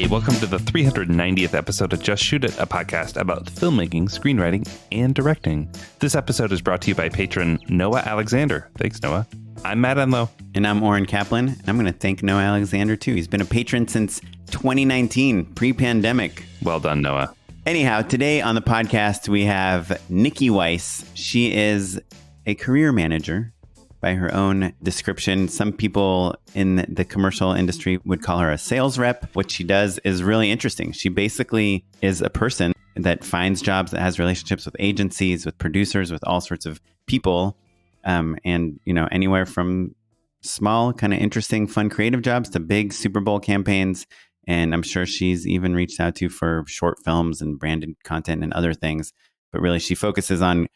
Hey, welcome to the 390th episode of Just Shoot It, a podcast about filmmaking, screenwriting, and directing. This episode is brought to you by patron Noah Alexander. Thanks, Noah. I'm Matt Enlow. And I'm Oren Kaplan. And I'm going to thank Noah Alexander, too. He's been a patron since 2019, pre-pandemic. Well done, Noah. Anyhow, today on the podcast, we have Nikki Weiss. She is a career manager by her own description. Some people in the commercial industry would call her a sales rep. What she does is really interesting. She basically is a person that finds jobs, that has relationships with agencies, with producers, with all sorts of people. And, you know, anywhere from small, kind of interesting, fun, creative jobs to big Super Bowl campaigns. And I'm sure she's even reached out to for short films and branded content and other things. But really, she focuses on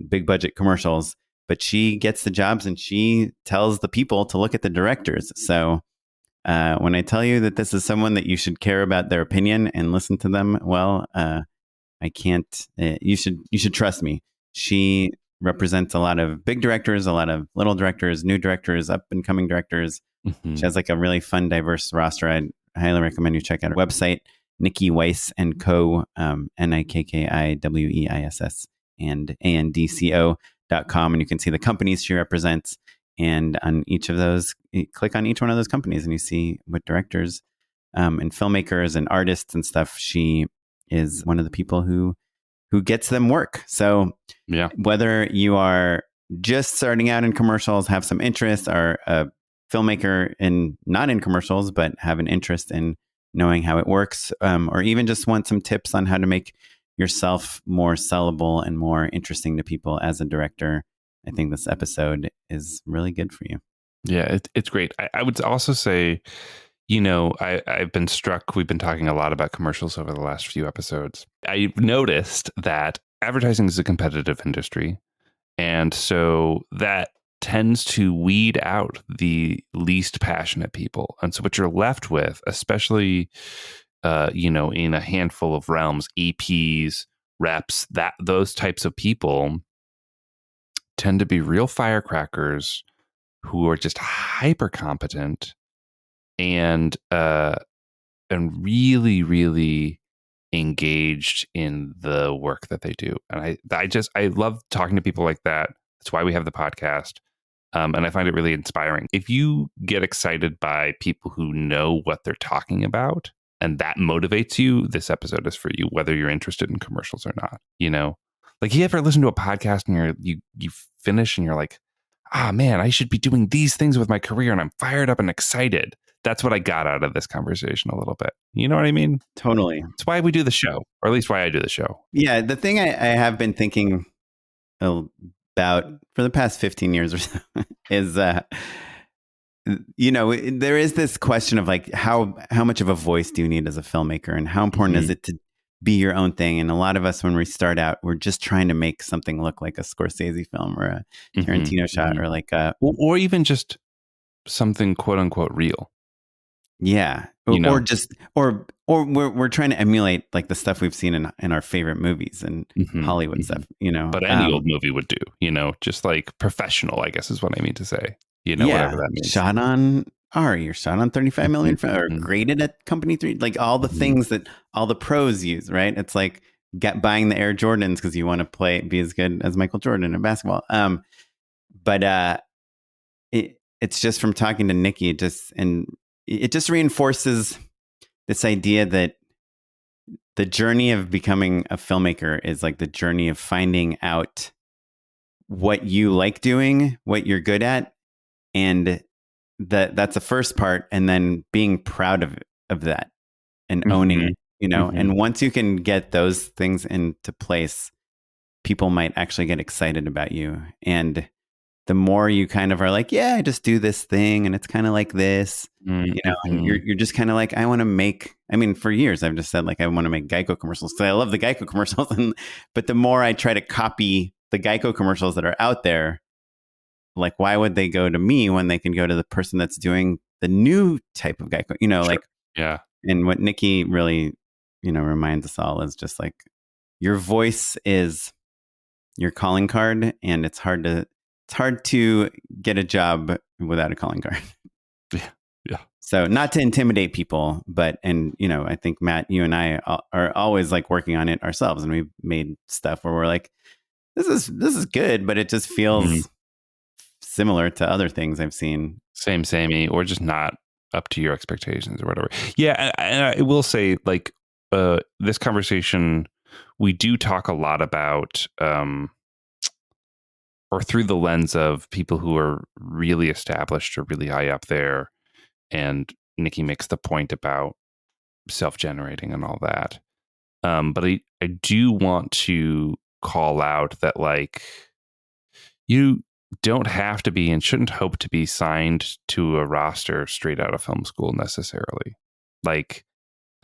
big budget commercials. But she gets the jobs and she tells the people to look at the directors. So when I tell you that this is someone that you should care about their opinion and listen to them, well, I can't. You should trust me. She represents a lot of big directors, a lot of little directors, new directors, up and coming directors. Mm-hmm. She has like a really fun, diverse roster. I highly recommend you check out her website, Nikki Weiss and Co. NIKKIWEISS and ANDCO.com, and you can see the companies she represents. And on each of those, you click on each one of those companies and you see what directors and filmmakers and artists and stuff. She is one of the people who gets them work. So yeah, whether you are just starting out in commercials, have some interest, are a filmmaker and not in commercials, but have an interest in knowing how it works, or even just want some tips on how to make yourself more sellable and more interesting to people as a director, I think this episode is really good for you. Yeah, it's great. I would also say, you know, I've been struck. We've been talking a lot about commercials over the last few episodes. I've noticed that advertising is a competitive industry. And so that tends to weed out the least passionate people. And so what you're left with, especially you know, in a handful of realms, EPs, reps, those types of people tend to be real firecrackers who are just hyper competent and really, really engaged in the work that they do. And I love talking to people like that. That's why we have the podcast. And I find it really inspiring. If you get excited by people who know what they're talking about, and that motivates you, this episode is for you, whether you're interested in commercials or not. You know, like you ever listen to a podcast and you finish and you're like, man, I should be doing these things with my career, and I'm fired up and excited. That's what I got out of this conversation a little bit. You know what I mean? Totally. It's why we do the show, or at least why I do the show. Yeah, the thing I have been thinking about for the past 15 years or so is you know, there is this question of like how much of a voice do you need as a filmmaker, and how important is it to be your own thing? And a lot of us, when we start out, we're just trying to make something look like a Scorsese film or a Tarantino shot, or like or even just something quote unquote real. Yeah, you know? or we're trying to emulate like the stuff we've seen in our favorite movies and Hollywood stuff. You know, but any old movie would do. You know, just like professional, I guess is what I mean to say. You know, whatever that means. Shot on ARRI or shot on 35 million or graded at Company 3, like all the things that all the pros use, right? It's like buying the Air Jordans because you want to be as good as Michael Jordan in basketball. But it's just from talking to Nikki, it just reinforces this idea that the journey of becoming a filmmaker is like the journey of finding out what you like doing, what you're good at. And that's the first part. And then being proud of that and owning it, you know, and once you can get those things into place, people might actually get excited about you. And the more you kind of are like, yeah, I just do this thing and it's kind of like this, you know, and you're just kind of like, I want to make, I mean, for years, I've just said like, I want to make Geico commercials. So I love the Geico commercials. But the more I try to copy the Geico commercials that are out there, like, why would they go to me when they can go to the person that's doing the new type of Geico, you know, like, yeah. And what Nikki really, you know, reminds us all is just like, your voice is your calling card, and it's hard to get a job without a calling card. Yeah. So not to intimidate people, but, and, you know, I think Matt, you and I are always like working on it ourselves. And we've made stuff where we're like, this is good, but it just feels similar to other things I've seen. Samey, or just not up to your expectations or whatever. Yeah. And I will say, like, this conversation, we do talk a lot about, or through the lens of people who are really established or really high up there. And Nikki makes the point about self-generating and all that. But I do want to call out that, like, you don't have to be and shouldn't hope to be signed to a roster straight out of film school necessarily. Like,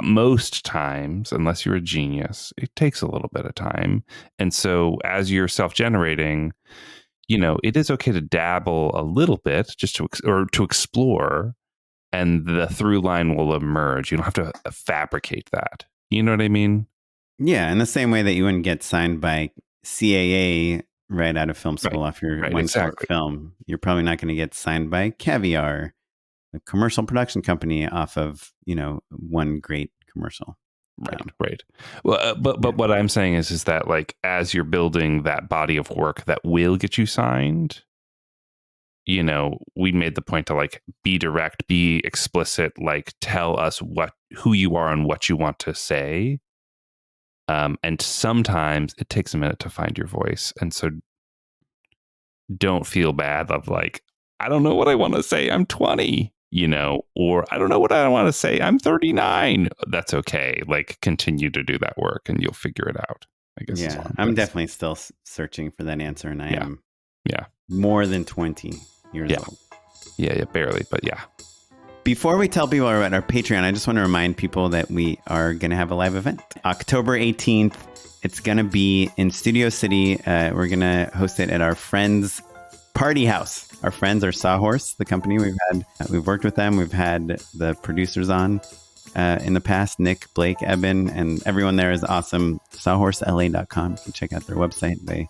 most times, unless you're a genius, it takes a little bit of time. And so as you're self-generating, you know, it is okay to dabble a little bit just to explore, and the through line will emerge. You don't have to fabricate that. You know what I mean? Yeah. In the same way that you wouldn't get signed by CAA right out of film school off your one short film, you're probably not going to get signed by Caviar, a commercial production company, off of, you know, one great commercial. Right. Well, but what I'm saying is that, like, as you're building that body of work that will get you signed, you know, we made the point to, like, be direct, be explicit, like, tell us who you are and what you want to say. And sometimes it takes a minute to find your voice. And so don't feel bad of, like, I don't know what I want to say. I'm 20, you know, or I don't know what I want to say. I'm 39. That's okay. Like, continue to do that work and you'll figure it out, I guess. Yeah. I'm definitely still searching for that answer. And I am more than 20 years old. Yeah, barely, but yeah. Before we tell people about our Patreon, I just want to remind people that we are going to have a live event. October 18th, it's going to be in Studio City. We're going to host it at our friends' party house. Our friends are Sawhorse, the company we've worked with them. We've had the producers on in the past, Nick, Blake, Eben, and everyone there is awesome. Sawhorsela.com. You can check out their website. They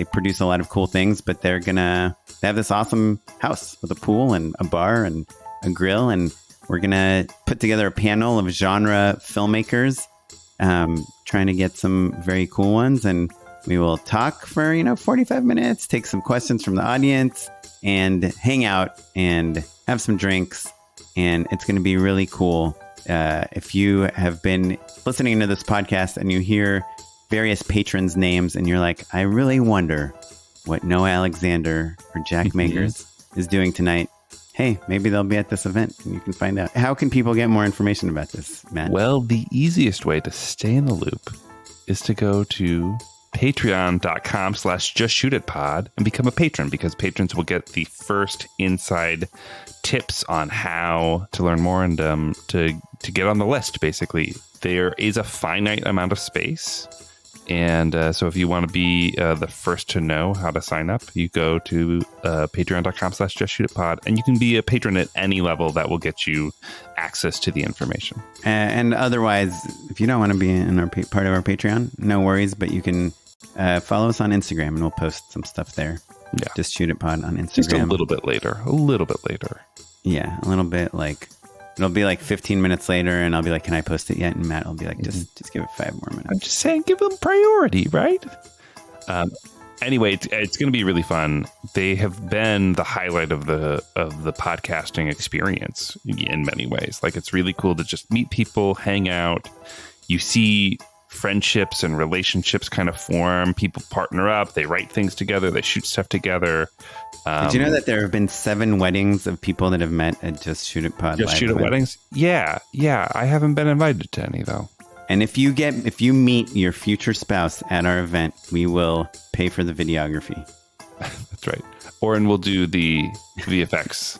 produce a lot of cool things, but they have this awesome house with a pool and a bar and a grill, and we're gonna put together a panel of genre filmmakers, trying to get some very cool ones, and we will talk for 45 minutes, take some questions from the audience, and hang out and have some drinks, and it's going to be really cool. If you have been listening to this podcast and you hear various patrons' names and you're like, I really wonder what Noah Alexander or Jack Makers is doing tonight, hey, maybe they'll be at this event and you can find out. How can people get more information about this, Matt? Well, the easiest way to stay in the loop is to go to patreon.com/justshootitpod and become a patron, because patrons will get the first inside tips on how to learn more and to get on the list. Basically, there is a finite amount of space. And so if you want to be the first to know how to sign up, you go to patreon.com/justshootitpod, and you can be a patron at any level. That will get you access to the information. And otherwise, if you don't want to be in part of our Patreon, no worries, but you can follow us on Instagram and we'll post some stuff there. Yeah. Just Shoot It Pod on Instagram. Just a little bit later. Yeah, a little bit, like, it'll be like 15 minutes later, and I'll be like, can I post it yet? And Matt will be like, just give it 5 more minutes. I'm just saying, give them priority, right? Anyway, it's going to be really fun. They have been the highlight of the podcasting experience in many ways. Like, it's really cool to just meet people, hang out. You see friendships and relationships kind of form. People partner up. They write things together. They shoot stuff together. Did you know that there have been 7 weddings of people that have met at Just Shoot It Pod? Just Shoot It weddings? Yeah. I haven't been invited to any, though. And if you meet your future spouse at our event, we will pay for the videography. That's right. Oren will do the VFX.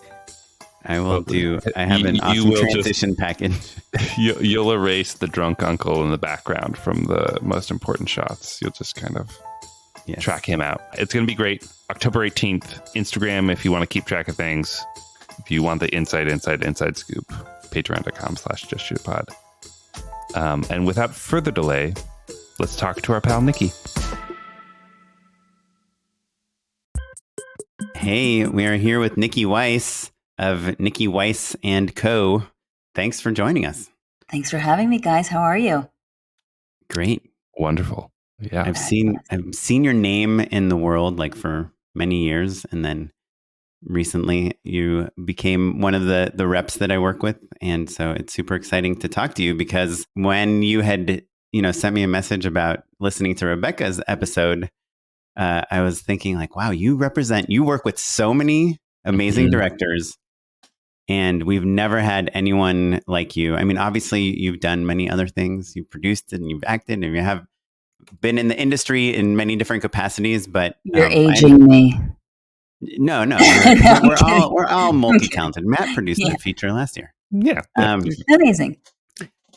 I have an awesome transition package. You'll erase the drunk uncle in the background from the most important shots. You'll just kind of track him out. It's going to be great. October 18th, Instagram, if you want to keep track of things. If you want the inside scoop, patreon.com/justshootitpod. And without further delay, let's talk to our pal, Nikki. Hey, we are here with Nikki Weiss. of Nikki Weiss and Co. Thanks for joining us. Thanks for having me, guys. How are you? Great. Wonderful. Yeah. I've seen your name in the world like for many years, and then recently you became one of the reps that I work with, and so it's super exciting to talk to you because when you had sent me a message about listening to Rebecca's episode, I was thinking like, wow, you work with so many amazing directors, and we've never had anyone like you. I mean, obviously you've done many other things. You've produced and you've acted and you have been in the industry in many different capacities, but you're aging me. No, No, we're all multi-talented. Matt produced a feature last year. Yeah. Amazing.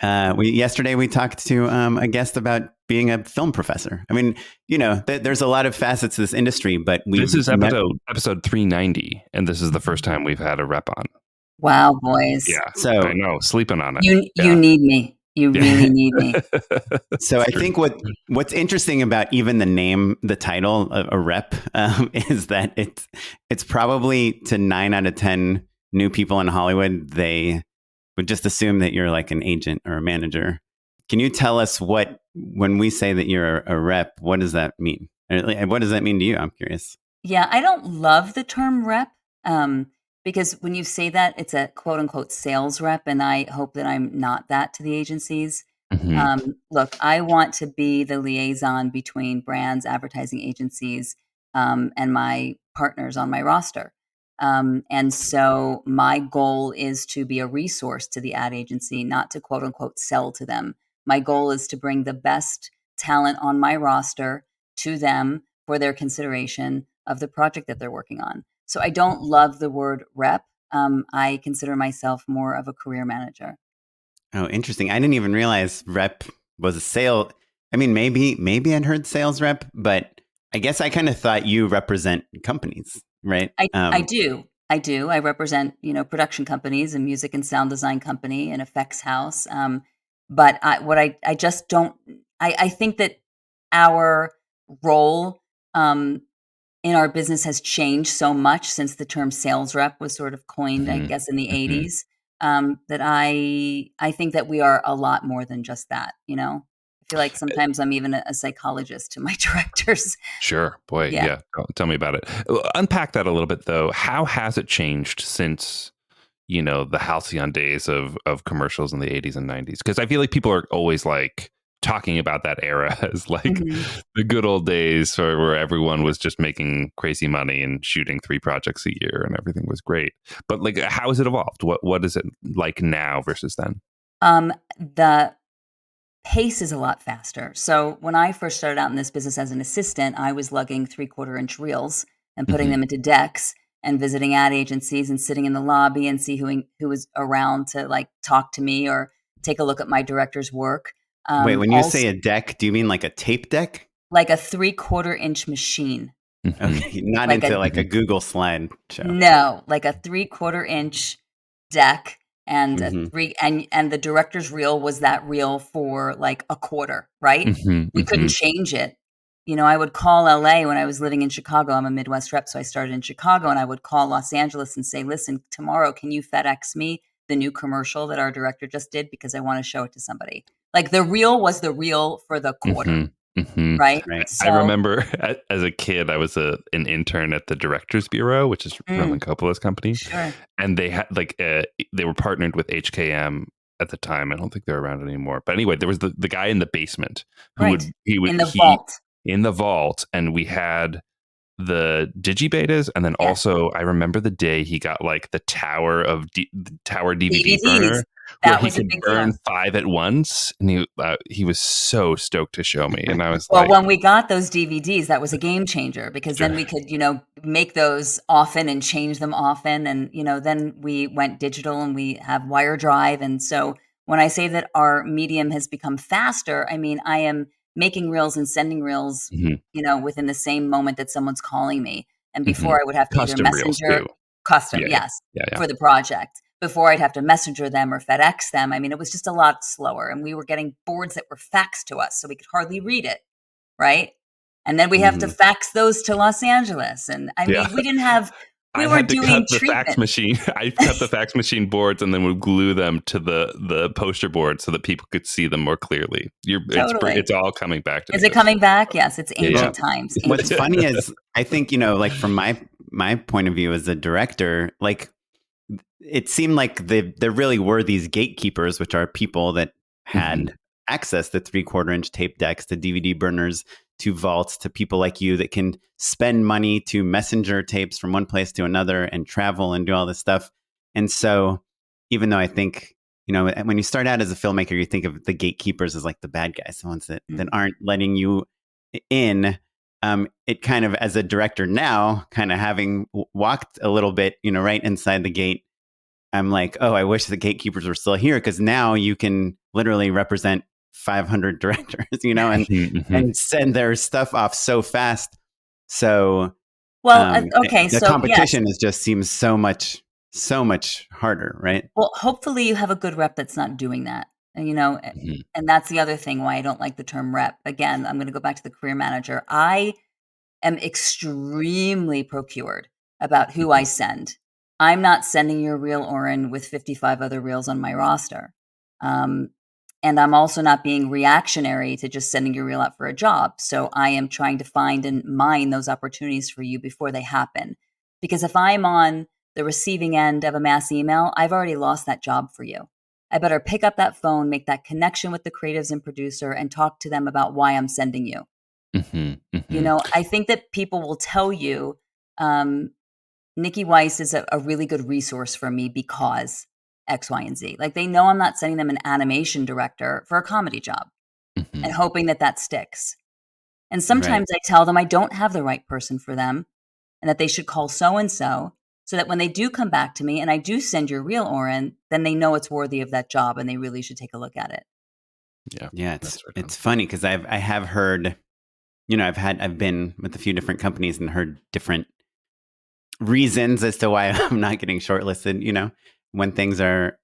Yesterday we talked to a guest about being a film professor. I mean, there's a lot of facets to this industry, but this is episode 390, and this is the first time we've had a rep on. Wow, boys. Yeah. So I know, sleeping on it. You need me. You really need me. So I think what's interesting about even the name, the title, a rep, is that it's probably to 9 out of 10 new people in Hollywood, they would just assume that you're like an agent or a manager. Can you tell us when we say that you're a rep, what does that mean? What does that mean to you? I'm curious. Yeah, I don't love the term rep because when you say that, it's a quote unquote sales rep. And I hope that I'm not that to the agencies. Mm-hmm. Look, I want to be the liaison between brands, advertising agencies, and my partners on my roster. And so my goal is to be a resource to the ad agency, not to quote unquote sell to them. My goal is to bring the best talent on my roster to them for their consideration of the project that they're working on. So I don't love the word rep. I consider myself more of a career manager. Oh, interesting. I didn't even realize rep was a sale. I mean, maybe I'd heard sales rep, but I guess I kind of thought you represent companies, right? I do. I represent, production companies, a music and sound design company, an effects house. But I just don't. I think that our role in our business has changed so much since the term sales rep was sort of coined, I guess, in the 80s. That I think that we are a lot more than just that. I feel like sometimes I'm even a psychologist to my directors. Sure. Boy, yeah. Tell me about it. Unpack that a little bit, though. How has it changed since, the halcyon days of commercials in the 80s and 90s? Because I feel like people are always like talking about that era as like the good old days where everyone was just making crazy money and shooting 3 projects a year and everything was great. But like, how has it evolved? What is it like now versus then? The pace is a lot faster. So when I first started out in this business as an assistant, I was lugging 3/4-inch reels and putting them into decks and visiting ad agencies and sitting in the lobby and see who was around to like talk to me or take a look at my director's work. Wait, when you say a deck, do you mean like a tape deck? Like a 3/4-inch machine. Okay, not like into like a Google slide show. No, like a 3/4-inch deck. And and the director's reel was that reel for like a quarter, right? We couldn't change it. I would call LA when I was living in Chicago. I'm a Midwest rep, so I started in Chicago, and I would call Los Angeles and say, listen, tomorrow, can you FedEx me the new commercial that our director just did? Because I want to show it to somebody. Like the reel was the reel for the quarter. Right. So, I remember as a kid, I was an intern at the Directors Bureau, which is Roman Coppola's company. Sure. And they had like they were partnered with HKM at the time. I don't think they're around anymore. But anyway, there was the guy in the basement who would in the vault, and we had the digibetas, and then also I remember the day he got like the tower DVD burner. Where he could burn 5 at once, and he was so stoked to show me, and I was well, when we got those DVDs, that was a game changer because then we could, make those often and change them often, and then we went digital and we have wire drive, and so when I say that our medium has become faster, I mean I am making reels and sending reels, within the same moment that someone's calling me, and before I would have to custom either messenger, custom, for the project. Before I'd have to messenger them or FedEx them. I mean, it was just a lot slower. And we were getting boards that were faxed to us, so we could hardly read it, right? And then we have to fax those to Los Angeles. And I mean, we didn't have We I were had to doing cut the fax treatment. machine. I cut the fax machine boards and then would glue them to the poster board so that people could see them more clearly. Totally. It's all coming back to me. Is it coming back? Yes, it's Yeah, ancient yeah. times. What's Ancient funny is I think, like from my point of view as a director, like it seemed like there really were these gatekeepers, which are people that had access to 3/4 inch tape decks, to DVD burners, to vaults, to people like you that can spend money to messenger tapes from one place to another and travel and do all this stuff. And so even though I think, when you start out as a filmmaker, you think of the gatekeepers as like the bad guys, the ones that aren't letting you in. It kind of, as a director now, kind of having walked a little bit, right inside the gate, I'm like, oh, I wish the gatekeepers were still here, because now you can literally represent 500 directors, and send their stuff off so fast. So, Well, okay, the so competition just seems so much harder, right? Well, hopefully you have a good rep that's not doing that. And that's the other thing why I don't like the term rep. Again, I'm going to go back to the career manager. I am extremely procured about who I send. I'm not sending your reel, Oren, with 55 other reels on my roster. And I'm also not being reactionary to just sending your reel out for a job. So I am trying to find and mine those opportunities for you before they happen. Because if I'm on the receiving end of a mass email, I've already lost that job for you. I better pick up that phone, make that connection with the creatives and producer, and talk to them about why I'm sending you. I think that people will tell you, Nikki Weiss is a really good resource for me because X, Y, and Z. Like, they know I'm not sending them an animation director for a comedy job and hoping that sticks. And sometimes I tell them I don't have the right person for them and that they should call so-and-so, so that when they do come back to me and I do send your reel, Oren, then they know it's worthy of that job and they really should take a look at it. Yeah. It's funny because I have heard, I've been with a few different companies and heard different reasons as to why I'm not getting shortlisted, when things are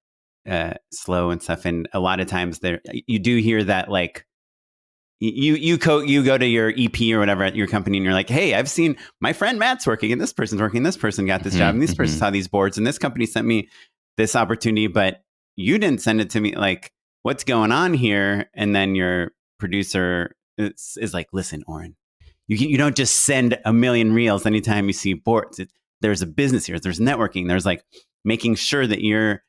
slow and stuff. And a lot of times you do hear that, like, you go to your EP or whatever at your company and you're like, hey, I've seen my friend Matt's working and this person's working, this person got this job and this person saw these boards and this company sent me this opportunity, but you didn't send it to me. Like, what's going on here? And then your producer is like, listen, Oren, you don't just send a million reels anytime you see boards. There's a business here. There's networking. There's like making sure that you're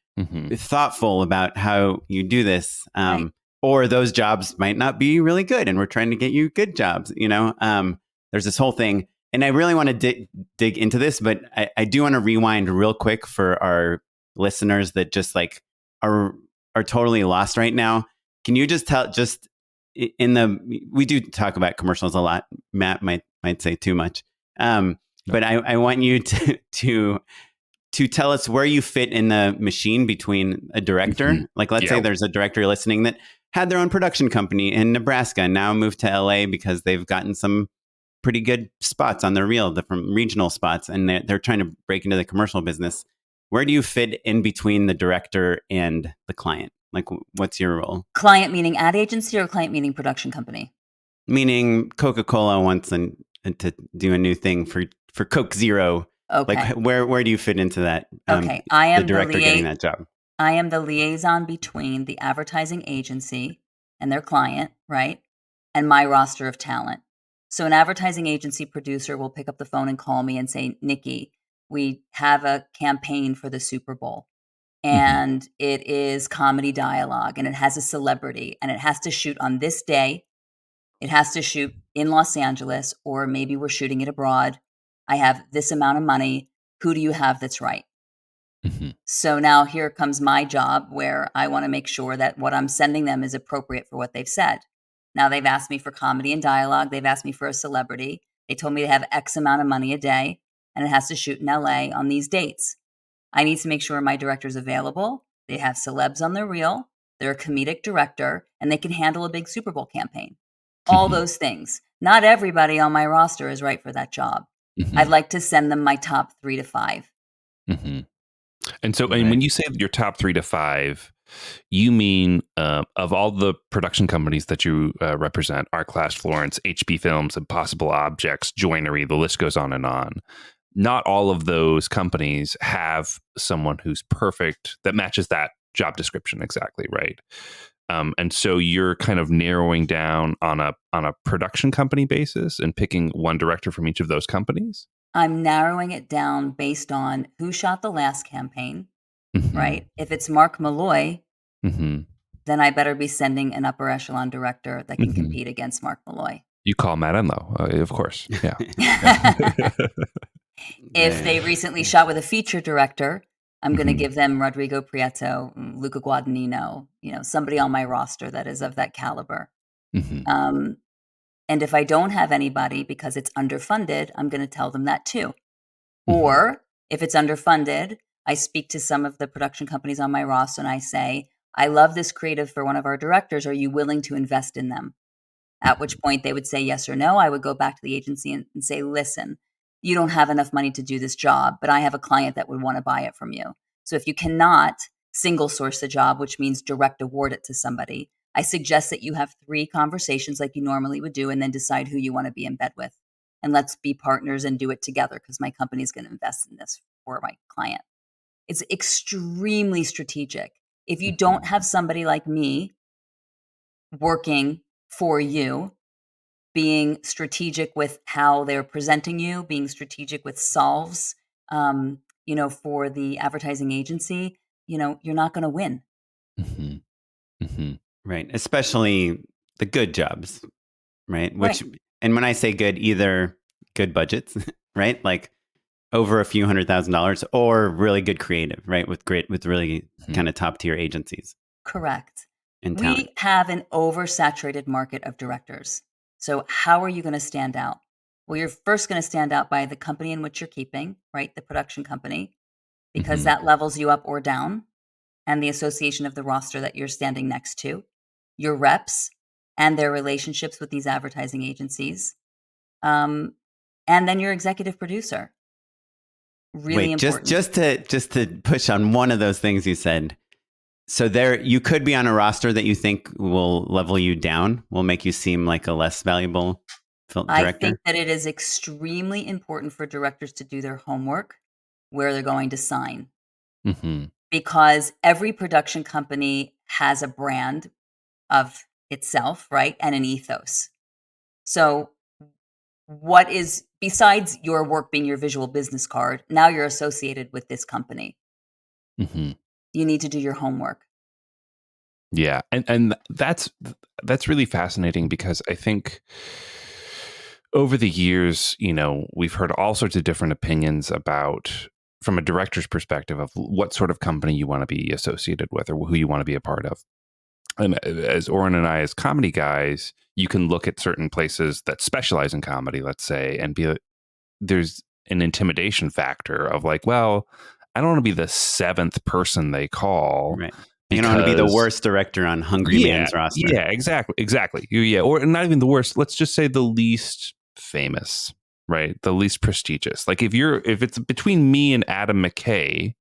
thoughtful about how you do this. Right. Or those jobs might not be really good and we're trying to get you good jobs, there's this whole thing. And I really want to dig into this, but I do want to rewind real quick for our listeners that just like are totally lost right now. Can you just tell, we do talk about commercials a lot. Matt might say too much. But I want you to tell us where you fit in the machine between a director. Like, let's say there's a director listening that had their own production company in Nebraska and now moved to LA because they've gotten some pretty good spots on their reel, different regional spots, and they're trying to break into the commercial business. Where do you fit in between the director and the client? Like, what's your role? Client meaning ad agency or client meaning production company? Meaning Coca-Cola wants to do a new thing for Coke Zero. Okay. Like, where do you fit into that? Okay. I am the director getting that job. I am the liaison between the advertising agency and their client, right? And my roster of talent. So an advertising agency producer will pick up the phone and call me and say, Nikki, we have a campaign for the Super Bowl. And it is comedy dialogue and it has a celebrity and it has to shoot on this day. It has to shoot in Los Angeles, or maybe we're shooting it abroad. I have this amount of money. Who do you have that's right? So now here comes my job where I want to make sure that what I'm sending them is appropriate for what they've said. Now they've asked me for comedy and dialogue. They've asked me for a celebrity. They told me they have X amount of money a day and it has to shoot in LA on these dates. I need to make sure my director's available. They have celebs on their reel. They're a comedic director and they can handle a big Super Bowl campaign. All those things. Not everybody on my roster is right for that job. I'd like to send them my top 3 to 5. And so, and when you say your top 3 to 5, you mean of all the production companies that you represent, R Class, Florence, HB Films, Impossible Objects, Joinery, the list goes on and on. not all of those companies have someone who's perfect that matches that job description exactly, right? And so you're kind of narrowing down on a production company basis and picking one director from each of those companies. I'm narrowing it down based on who shot the last campaign, Mm-hmm. right? If it's Mark Malloy, Mm-hmm. then I better be sending an upper echelon director that can Mm-hmm. compete against Mark Malloy. You call Matt Enlow, of course. Yeah. If they recently shot with a feature director, I'm going to Mhm. give them Rodrigo Prieto, Luca Guadagnino, somebody on my roster that is of that caliber. Mhm. And if I don't have anybody because it's underfunded, I'm going to tell them that too. Mhm. Or if it's underfunded, I speak to some of the production companies on my roster and I say, I love this creative for one of our directors. Are you willing to invest in them? At which point they would say yes or no. I would go back to the agency and say, listen, you don't have enough money to do this job, but I have a client that would want to buy it from you. So if you cannot single source the job, which means direct award it to somebody, I suggest that you have 3 conversations like you normally would do and then decide who you want to be in bed with. And let's be partners and do it together because my company is going to invest in this for my client. It's extremely strategic. If you don't have somebody like me working for you, being strategic with how they're presenting you, being strategic with solves, for the advertising agency, you're not going to win. Mhm. Mhm. Right. Especially the good jobs, right? Which, Right. and when I say good, either good budgets, right? Like over a few $100,000 or really good creative, right? With really kind of top tier agencies Correct. and talent. We have an oversaturated market of directors. So how are you going to stand out? Well, you're first going to stand out by the company in which you're keeping, right? The production company, because Mhm. that levels you up or down, and the association of the roster that you're standing next to, your reps and their relationships with these advertising agencies, and then your executive producer. Really Wait, important. just to push on one of those things you said. So there, you could be on a roster that you think will level you down, will make you seem like a less valuable film I director. think that it is extremely important for directors to do their homework where they're going to sign, Mhm. because every production company has a brand of itself, right? And an ethos. So what is, besides your work being your visual business card, now you're associated with this company. Mhm. You need to do your homework. Yeah, and that's really fascinating because I think over the years, we've heard all sorts of different opinions about, from a director's perspective, of what sort of company you want to be associated with or who you want to be a part of. And as Oren and I, as comedy guys, you can look at certain places that specialize in comedy, let's say, and be there's an intimidation factor of like, well, I don't want to be the 7th person they call. Right. You don't want to be the worst director on Hungry Man's roster. Yeah, exactly. Yeah, or not even the worst. Let's just say the least famous, right? The least prestigious. Like if it's between me and Adam McKay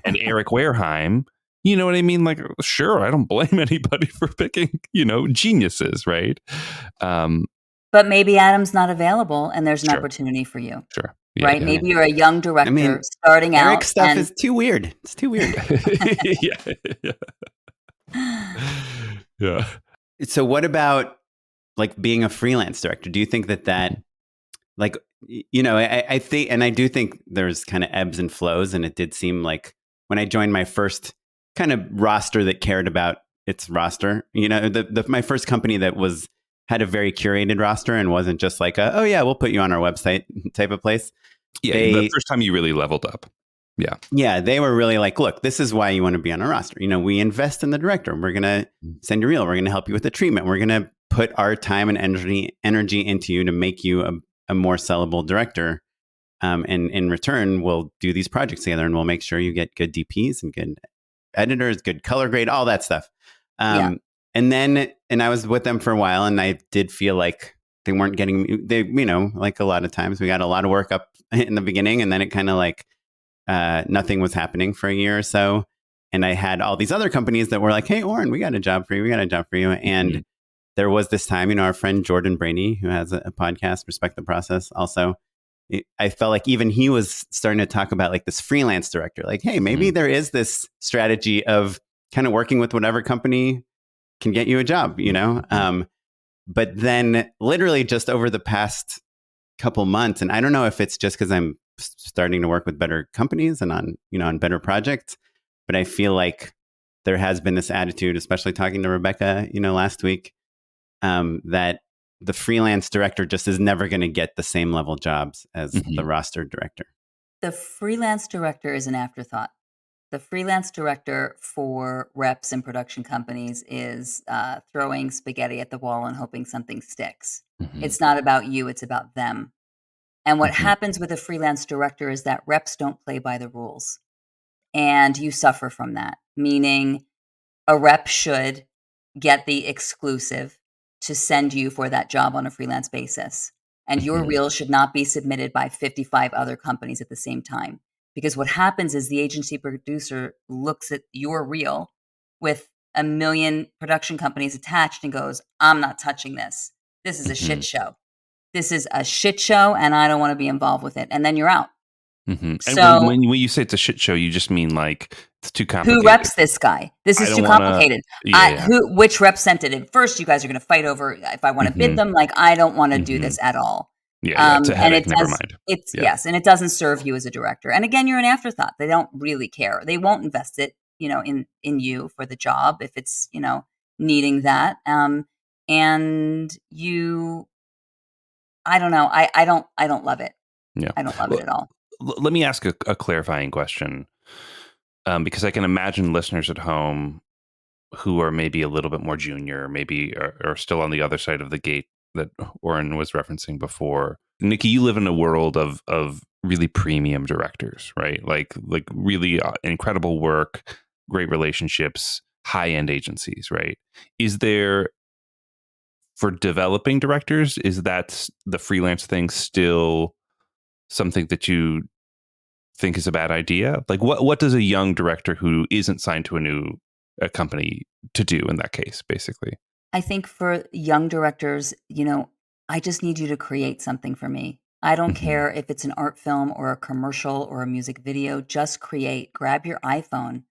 and Eric Wareheim, you know what I mean? Like, sure, I don't blame anybody for picking, geniuses, right? But maybe Adam's not available and there's an Sure. opportunity for you. Sure. Yeah, Right? yeah. Maybe you're a young director I mean, starting Eric's out. stuff is too weird. It's too weird. Yeah. Yeah. So what about like being a freelance director? Do you think that like, I think, and I do think there's kind of ebbs and flows. And it did seem like when I joined my first kind of roster that cared about its roster, my first company that had a very curated roster and wasn't just like oh yeah, we'll put you on our website type of place. Yeah, the first time you really leveled up. Yeah. Yeah, they were really like, look, this is why you want to be on a roster. We invest in the director. We're going to send you reel. We're going to help you with the treatment. We're going to put our time and energy into you to make you a more sellable director. And in return, we'll do these projects together and we'll make sure you get good DPs and good editors, good color grade, all that stuff. Yeah. And I was with them for a while and I did feel like they weren't getting, like a lot of times we got a lot of work up in the beginning and then it kind of like, nothing was happening for a year or so. And I had all these other companies that were like, hey, Oren, we got a job for you. We got a job for you. And there was this time, our friend Jordan Brady, who has a podcast, Respect the Process, also, I felt like even he was starting to talk about like this freelance director, like, hey, maybe there is this strategy of kind of working with whatever company can get you a job, you know? But then literally just over the past couple months, and I don't know if it's just because I'm starting to work with better companies and on better projects, but I feel like there has been this attitude, especially talking to Rebecca, last week, that the freelance director just is never going to get the same level jobs as the roster director. The freelance director is an afterthought. The freelance director for reps and production companies is throwing spaghetti at the wall and hoping something sticks. It's not about you, it's about them. And what happens with a freelance director is that reps don't play by the rules. And you suffer from that, meaning a rep should get the exclusive to send you for that job on a freelance basis. And your reel should not be submitted by 55 other companies at the same time. Because what happens is the agency producer looks at your reel with a million production companies attached and goes, I'm not touching this. This is a shit show. This is a shit show and I don't want to be involved with it. And then you're out. So, and when you say it's a shit show, you just mean like it's too complicated. Who reps this guy? This is too complicated. Which rep sent it in first? You guys are going to fight over if I want to bid them. Like, I don't want to do this at all. It's a headache. Never mind. Yes, and it doesn't serve you as a director. And again, you're an afterthought. They don't really care. They won't invest it, in you for the job if it's needing that. And you, I don't know. I don't love it. Yeah, I don't love it at all. Let me ask a clarifying question, because I can imagine listeners at home who are maybe a little bit more junior, maybe are still on the other side of the gate that Oren was referencing before. Nikki, you live in a world of really premium directors, right? Like really incredible work, great relationships, high-end agencies, right? Is there, for developing directors, is that the freelance thing still something that you think is a bad idea? Like what does a young director who isn't signed to a company to do in that case, basically? I think for young directors, I just need you to create something for me. I don't care if it's an art film or a commercial or a music video. Just create. Grab your iPhone.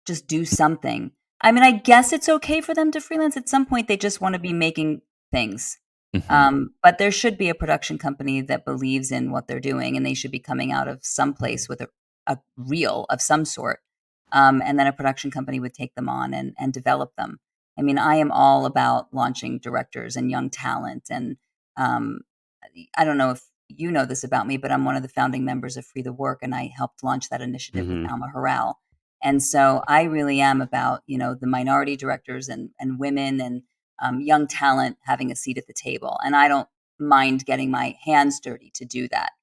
Just do something. I mean, I guess it's okay for them to freelance at some point. They just want to be making things. But there should be a production company that believes in what they're doing, and they should be coming out of some place with a reel of some sort. And then a production company would take them on and develop them. I mean, I am all about launching directors and young talent. And I don't know if you know this about me, but I'm one of the founding members of Free the Work, and I helped launch that initiative with Alma Harrell. And so I really am about, the minority directors and women and young talent having a seat at the table. And I don't mind getting my hands dirty to do that.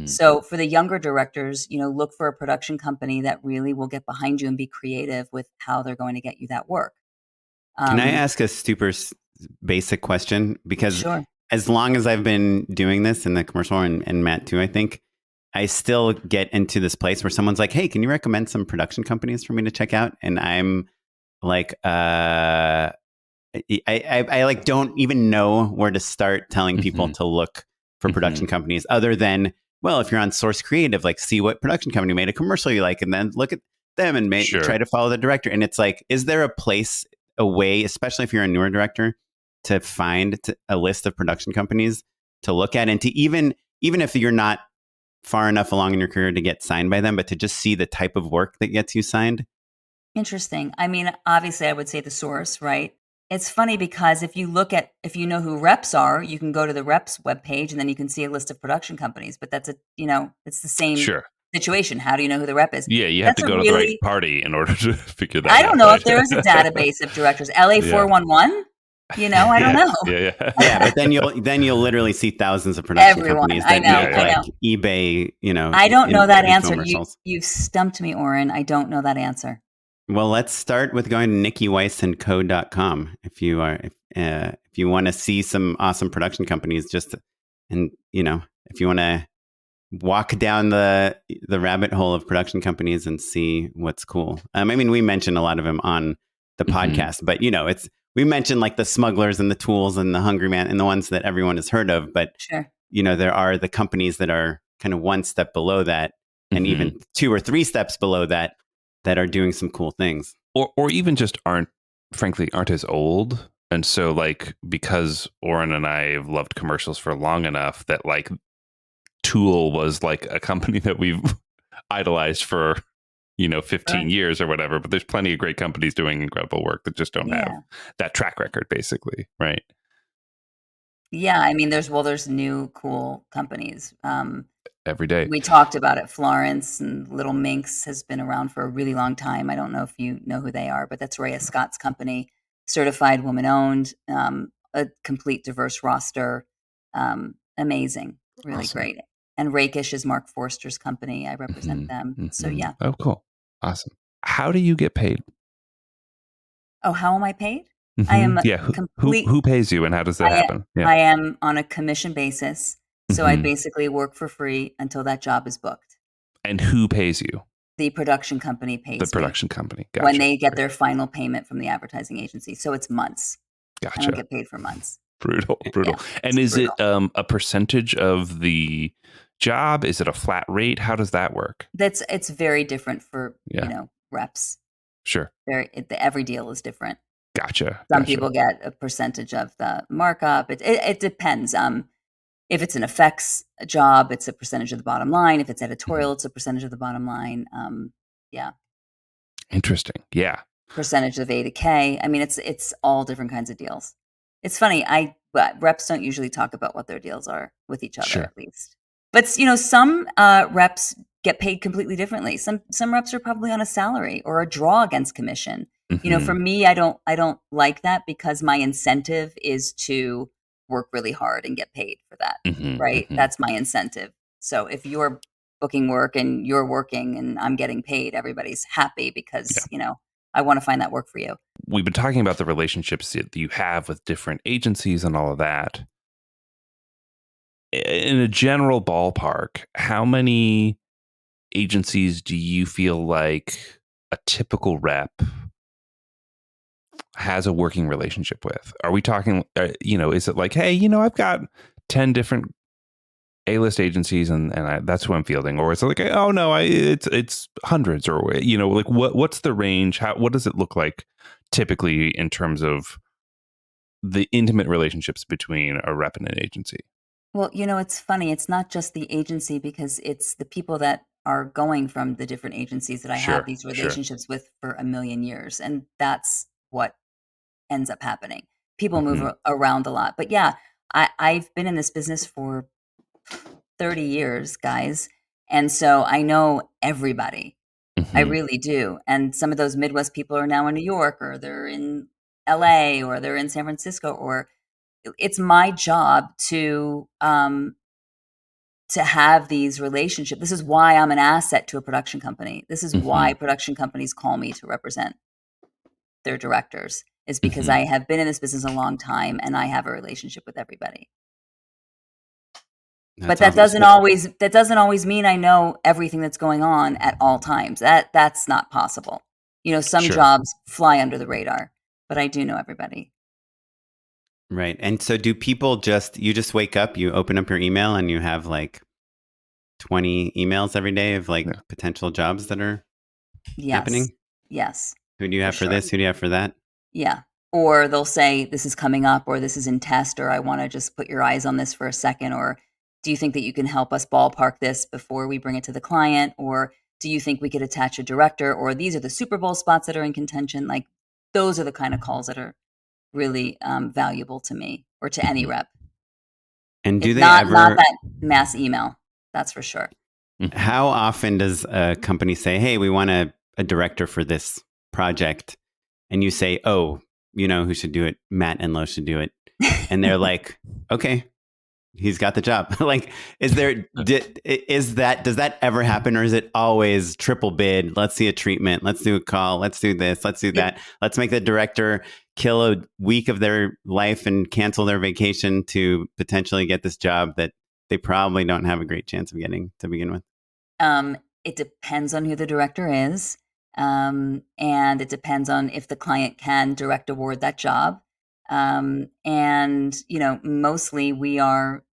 So for the younger directors, look for a production company that really will get behind you and be creative with how they're going to get you that work. Can I ask a super basic question? Because as long as I've been doing this in the commercial, and Matt too, I think, I still get into this place where someone's like, hey, can you recommend some production companies for me to check out? And I'm like, I like don't even know where to start telling people to look for production companies, other than, well, if you're on Source Creative, like see what production company made a commercial you like, and then look at them and try to follow the director. And it's like, is there a way, especially if you're a newer director, to find a list of production companies to look at, and to even if you're not far enough along in your career to get signed by them, but to just see the type of work that gets you signed? Interesting. I mean, obviously I would say the Source, right? It's funny because if you know who reps are, you can go to the reps webpage and then you can see a list of production companies, but that's it's the same situation. How do you know who the rep is? Yeah, you have to go to the right party in order to figure that out. I don't know if there is a database of directors. LA 411? I don't know. Yeah, but then you'll literally see thousands of production companies that make like eBay, I don't know that answer. You've stumped me, Oren. I don't know that answer. Well, let's start with going to NikkiWeissandCo.com if you want to see some awesome production companies, if you want to walk down the rabbit hole of production companies and see what's cool. I mean, we mentioned a lot of them on the podcast, but we mentioned like the Smugglers and the Tools and the Hungry Man and the ones that everyone has heard of, but there are the companies that are kind of one step below that, and even 2 or 3 steps below that are doing some cool things. Or even just aren't as old. And so like, because Oren and I have loved commercials for long enough that like Tool was like a company that we've idolized for, 15 years or whatever, but there's plenty of great companies doing incredible work that just don't have that track record, basically, right? Yeah, I mean, there's new cool companies. Every day. We talked about it. Florence and Little Minx has been around for a really long time. I don't know if you know who they are, but that's Rhea Scott's company, certified woman-owned, a complete diverse roster, amazing, really Awesome. great. And Rakish is Mark Forster's company. I represent them. So yeah. Oh, cool. Awesome. How do you get paid? Oh, how am I paid? I am Who pays you and how does that happen? I am on a commission basis. So I basically work for free until that job is booked. And who pays you? The production company pays The production company. Gotcha. when they get their final payment from the advertising agency. So it's months. Gotcha. I don't get paid for months. Brutal. Yeah, and is it a percentage of the job? Is it a flat rate? How does that work? It's very different for reps. Sure. Every deal is different. Gotcha. Some people get a percentage of the markup. It depends. If it's an effects job, it's a percentage of the bottom line. If it's editorial, it's a percentage of the bottom line. Yeah. Interesting. Yeah. Percentage of A to K. I mean, it's all different kinds of deals. It's funny. But reps don't usually talk about what their deals are with each other, at least. But some reps get paid completely differently. Some reps are probably on a salary or a draw against commission. For me, I don't like that because my incentive is to work really hard and get paid for that. Right? That's my incentive. So if you're booking work and you're working and I'm getting paid, everybody's happy because, I want to find that work for you. We've been talking about the relationships that you have with different agencies and all of that. In a general ballpark, how many agencies do you feel like a typical rep has a working relationship with? Are we talking, is it like, hey, I've got 10 different A-list agencies and that's who I'm fielding? Or is it like, oh no, it's hundreds, or, like what's the range? What does it look like typically in terms of the intimate relationships between a rep and an agency? Well, it's funny. It's not just the agency because it's the people that are going from the different agencies that I have these relationships with for a million years. And that's what ends up happening. People move around a lot. But yeah, I've been in this business for 30 years, guys. And so I know everybody. I really do. And some of those Midwest people are now in New York, or they're in LA, or they're in San Francisco, or it's my job to have these relationships. This is why I'm an asset to a production company. This is why production companies call me to represent their directors, is because I have been in this business a long time and I have a relationship with everybody. But that doesn't always mean I know everything that's going on at all times. That's not possible. Some jobs fly under the radar, but I do know everybody. Right. And so do people you just wake up, you open up your email and you have like 20 emails every day of like potential jobs that are happening? Yes. Who do you have for this? Who do you have for that? Yeah. Or they'll say, this is coming up, or this is in test, or I want to just put your eyes on this for a second, or do you think that you can help us ballpark this before we bring it to the client? Or do you think we could attach a director? Or these are the Super Bowl spots that are in contention. Like, those are the kind of calls that are really valuable to me or to any rep. And do it's they not ever that mass email? That's for sure. How often does a company say, hey, we want a director for this project? And you say, oh, you know who should do it? Matt Enlow should do it. And they're like, okay, he's got the job. Like, does that ever happen? Or is it always triple bid? Let's see a treatment. Let's do a call. Let's do this. Let's do that. Let's make the director kill a week of their life and cancel their vacation to potentially get this job that they probably don't have a great chance of getting to begin with. It depends on who the director is. And it depends on if the client can direct award that job. And, mostly we are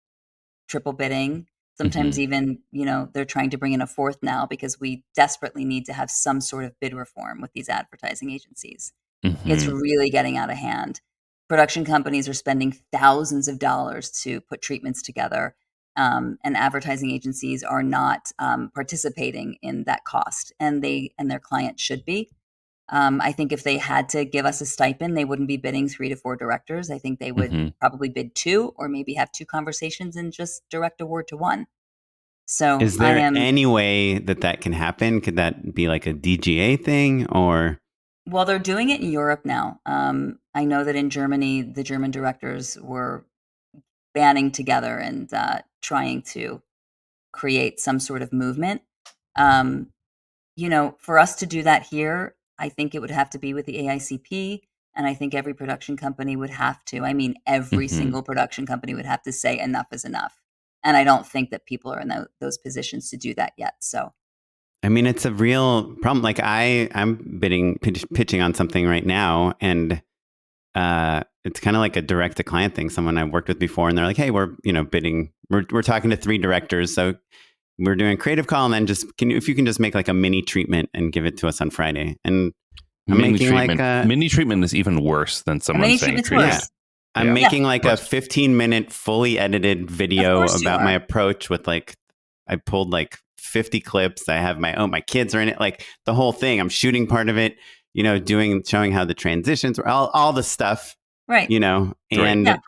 triple bidding. Sometimes even, they're trying to bring in a fourth now because we desperately need to have some sort of bid reform with these advertising agencies. It's really getting out of hand. Production companies are spending thousands of dollars to put treatments together, and advertising agencies are not participating in that cost, and their clients should be. I think if they had to give us a stipend, they wouldn't be bidding 3 to 4 directors. I think they would probably bid 2, or maybe have 2 conversations and just direct award to 1. So is there any way that can happen? Could that be like a DGA thing, or? Well, they're doing it in Europe now. I know that in Germany, the German directors were banding together and trying to create some sort of movement. For us to do that here, I think it would have to be with the AICP, and I think every production company would have to. I mean, every single production company would have to say enough is enough. And I don't think that people are in those positions to do that yet. So, I mean, it's a real problem. Like I'm pitching on something right now, and it's kind of like a direct to client thing. Someone I've worked with before, and they're like, "Hey, we're bidding. We're talking to 3 directors, so we're doing a creative call, and then if you can just make like a mini treatment and give it to us on Friday." And I'm making treatment. Mini treatment is even worse than someone saying treatment. Yeah. I'm making like a 15-minute fully edited video about my approach with like, I pulled like 50 clips. I have my kids are in it, like the whole thing. I'm shooting part of it, showing how the transitions were, all the stuff, right. And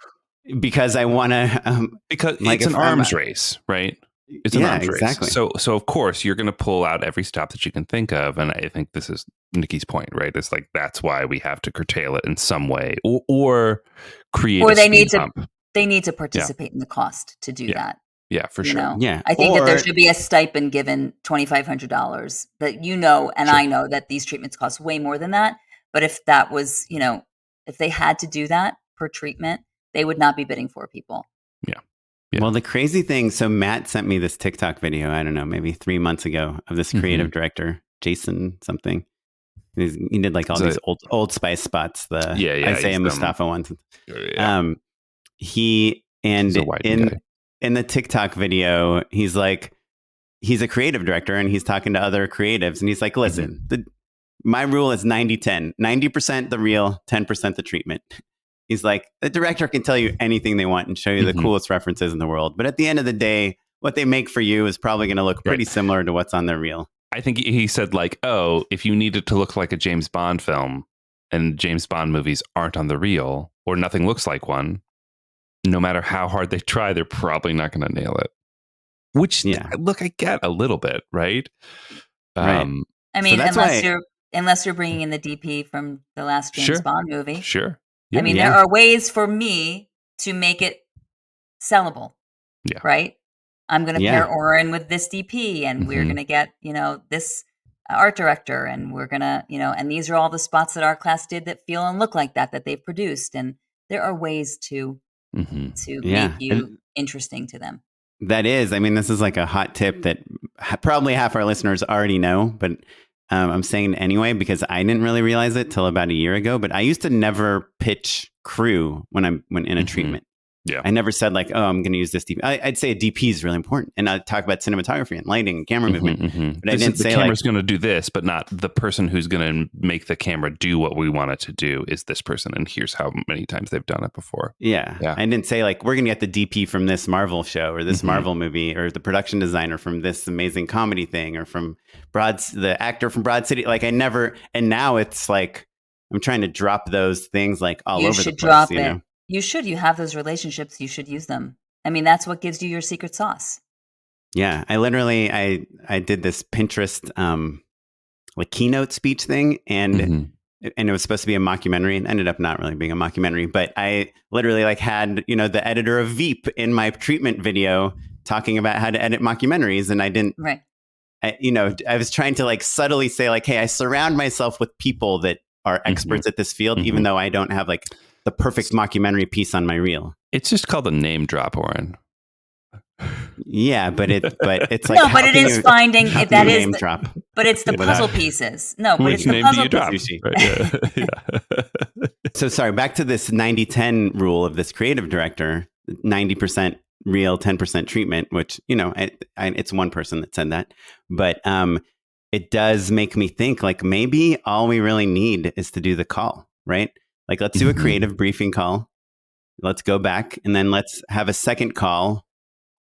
because I want to, because like it's an arms race, right? It's an arms exactly. race. So of course you're going to pull out every stop that you can think of. And I think this is Nikki's point, right? It's like, that's why we have to curtail it in some way or create they need to participate in the cost to do that. Yeah, for sure. Yeah. I think that there should be a stipend given $2,500 that, and I know that these treatments cost way more than that. But if that was, if they had to do that per treatment, they would not be bidding 4 people. Yeah. Well, the crazy thing, so Matt sent me this TikTok video, I don't know, maybe 3 months ago, of this creative director, Jason something. He did like all these old Spice spots, the Isaiah Mustafa ones. He, and in the TikTok video, he's like, he's a creative director and he's talking to other creatives and he's like, listen, my rule is 90-10, 90% the real, 10% the treatment. He's like, the director can tell you anything they want and show you the coolest references in the world. But at the end of the day, what they make for you is probably going to look pretty similar to what's on their reel. I think he said like, oh, if you need it to look like a James Bond film and James Bond movies aren't on the reel or nothing looks like one, no matter how hard they try, they're probably not going to nail it. Which, look, I get a little bit, right? I mean, so unless you're bringing in the DP from the last James Bond movie. Sure. Yeah, I mean, there are ways for me to make it sellable. Yeah. Right? I'm going to pair Oren with this DP and we're going to get, this art director and we're going to, and these are all the spots that our class did that feel and look like that they've produced. And there are ways to make you interesting to them. That is, I mean, this is like a hot tip that probably half our listeners already know, but I'm saying it anyway because I didn't really realize it till about a year ago. But I used to never pitch crew when in a treatment. Yeah, I never said like, oh, I'm going to use this DP. I'd say a DP is really important, and I'd talk about cinematography and lighting and camera movement. But I didn't say the camera's going to do this, but not the person who's going to make the camera do what we want it to do is this person, and here's how many times they've done it before. Yeah. I didn't say like we're going to get the DP from this Marvel show or this Marvel movie or the production designer from this amazing comedy thing or from the actor from Broad City. Like I never, and now it's like I'm trying to drop those things like all over the place. You know? You should. You have those relationships. You should use them. I mean, that's what gives you your secret sauce. Yeah, I literally I did this Pinterest like keynote speech thing, and it was supposed to be a mockumentary, and ended up not really being a mockumentary. But I literally like had the editor of Veep in my treatment video talking about how to edit mockumentaries, and I didn't. Right. I was trying to like subtly say like, hey, I surround myself with people that are experts at this field, even though I don't have like the perfect mockumentary piece on my reel. It's just called a name drop, Oren. Yeah, but it's like no, but it is finding if that is name drop. But it's the puzzle pieces. No, but it's the name puzzle do you pieces. drop? Yeah. So sorry, back to this 90-10 rule of this creative director. 90% real 10% treatment, which, it's one person that said that. But it does make me think like maybe all we really need is to do the call, right? Like, let's do a creative briefing call. Let's go back and then let's have a second call.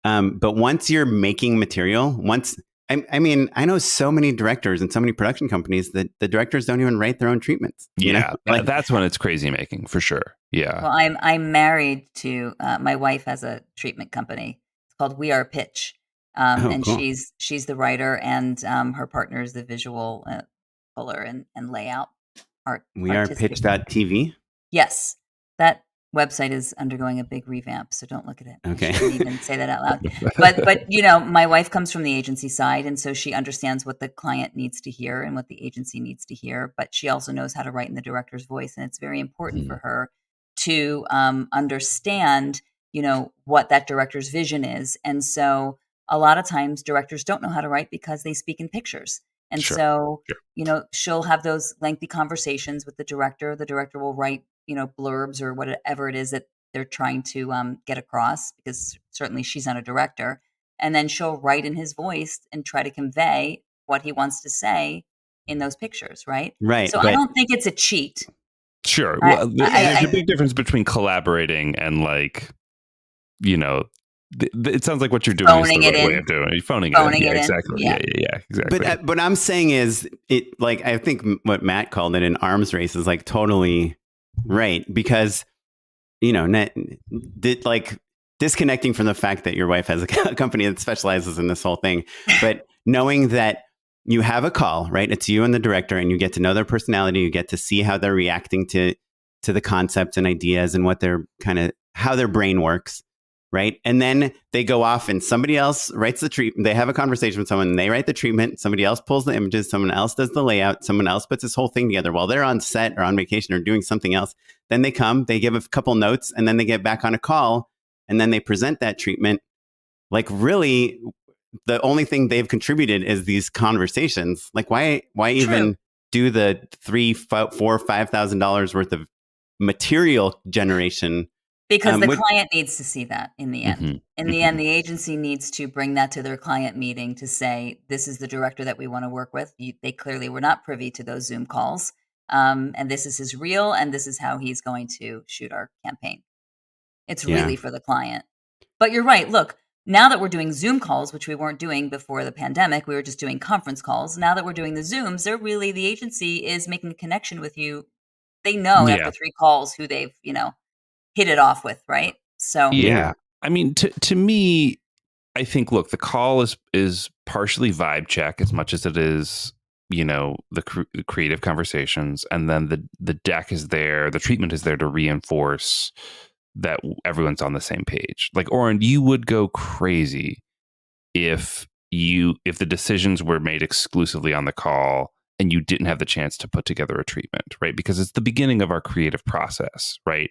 But once you're making material, I know so many directors and so many production companies that the directors don't even write their own treatments. Like, that's when it's crazy making, for sure. Yeah. Well, I'm married to my wife has a treatment company. It's called We Are Pitch, and cool. she's the writer, and her partner is the visual puller and layout art. We Are Pitch.tv. Yes, that website is undergoing a big revamp, so don't look at it. Okay. I shouldn't even say that out loud. But my wife comes from the agency side, and so she understands what the client needs to hear and what the agency needs to hear. But she also knows how to write in the director's voice, and it's very important for her to understand, what that director's vision is. And so a lot of times directors don't know how to write because they speak in pictures. And so, she'll have those lengthy conversations with the director. The director will write, blurbs or whatever it is that they're trying to get across, because certainly she's not a director. And then she'll write in his voice and try to convey what he wants to say in those pictures, right? Right. So I don't think it's a cheat. Sure. Well, there's a big difference between collaborating and like, it sounds like what you're doing phoning is the it way in. of doing it. You're phoning it in. Yeah, exactly. Yeah, exactly. But what I'm saying is, I think what Matt called it an arms race is like totally right, because disconnecting from the fact that your wife has a company that specializes in this whole thing, but knowing that you have a call, right? It's you and the director, and you get to know their personality. You get to see how they're reacting to the concepts and ideas and what they're how their brain works. Right. And then they go off and somebody else writes the treatment. They have a conversation with someone and they write the treatment. Somebody else pulls the images. Someone else does the layout. Someone else puts this whole thing together while they're on set or on vacation or doing something else. Then they come, they give a couple notes, and then they get back on a call, and then they present that treatment. Like, really, the only thing they've contributed is these conversations. Like, why even do the $3,000, $4,000, $5,000 worth of material generation? Because the client needs to see that in the end. In the end, the agency needs to bring that to their client meeting to say, this is the director that we want to work with. They clearly were not privy to those Zoom calls. And this is his reel, and this is how he's going to shoot our campaign. It's really for the client. But you're right. Look, now that we're doing Zoom calls, which we weren't doing before the pandemic, we were just doing conference calls. Now that we're doing the Zooms, the agency is making a connection with you. They know after 3 calls who they've, hit it off with, right? So I mean, to me, I think, look, the call is partially vibe check as much as it is, the creative conversations, and then the deck is there, the treatment is there to reinforce that everyone's on the same page. Like, Oren, you would go crazy if the decisions were made exclusively on the call and you didn't have the chance to put together a treatment, right? Because it's the beginning of our creative process, right?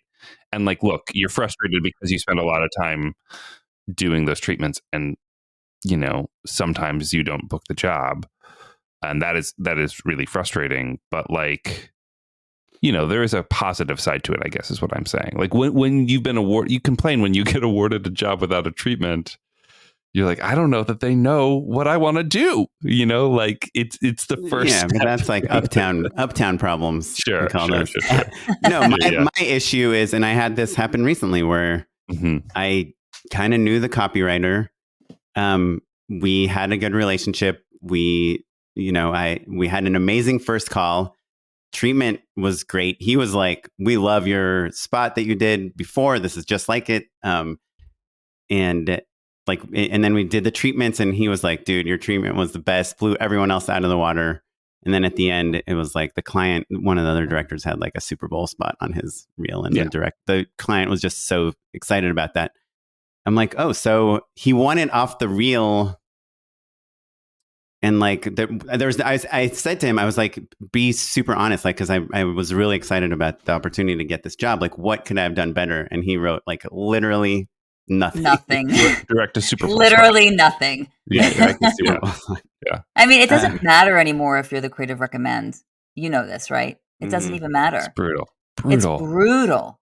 And like, look, you're frustrated because you spend a lot of time doing those treatments, and sometimes you don't book the job, and that is really frustrating. But like, there is a positive side to it, I guess, is what I'm saying. Like, when you've been you complain when you get awarded a job without a treatment. You're like, I don't know that they know what I want to do. Like it's the first. Yeah, but that's like uptown problems. Sure. No, my issue is, and I had this happen recently where I kind of knew the copywriter. We had a good relationship. We had an amazing first call. Treatment was great. He was like, we love your spot that you did before. This is just like it. And then we did the treatments, and he was like, dude, your treatment was the best, blew everyone else out of the water. And then at the end, it was like one of the other directors had like a Super Bowl spot on his reel, and the client was just so excited about that. I'm like, oh, so he won it off the reel. And like, I said to him, I was like, be super honest, like, because I was really excited about the opportunity to get this job. Like, what could I have done better? And he wrote like literally nothing. Direct to Super Bowl. Literally nothing. Yeah, direct to Super Bowl. Yeah. I mean, it doesn't matter anymore if you're the creative recommend. You know this, right? It doesn't even matter. It's brutal. It's brutal.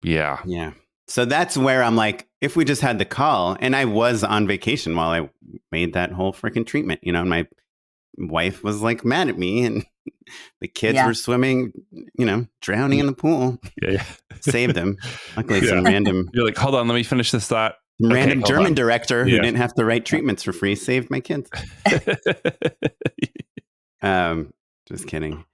Yeah. Yeah. So that's where I'm like, if we just had the call, and I was on vacation while I made that whole freaking treatment, you know, and my wife was like mad at me, and the kids were swimming, you know, drowning in the pool. Yeah. Saved them. Luckily, some random. You're like, hold on, let me finish this thought. Random German director who didn't have to write treatments for free saved my kids. Just kidding.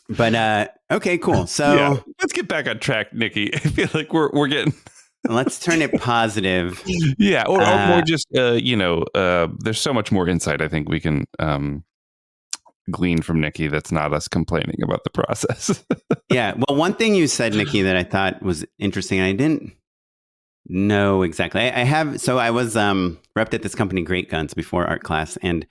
But okay, cool. So let's get back on track, Nikki. I feel like we're getting. Let's turn it positive. Yeah, or more just there's so much more insight I think we can glean from Nikki that's not us complaining about the process. Yeah. Well, one thing you said, Nikki, that I thought was interesting, and I didn't know exactly. I was repped at this company, Great Guns, before art class, and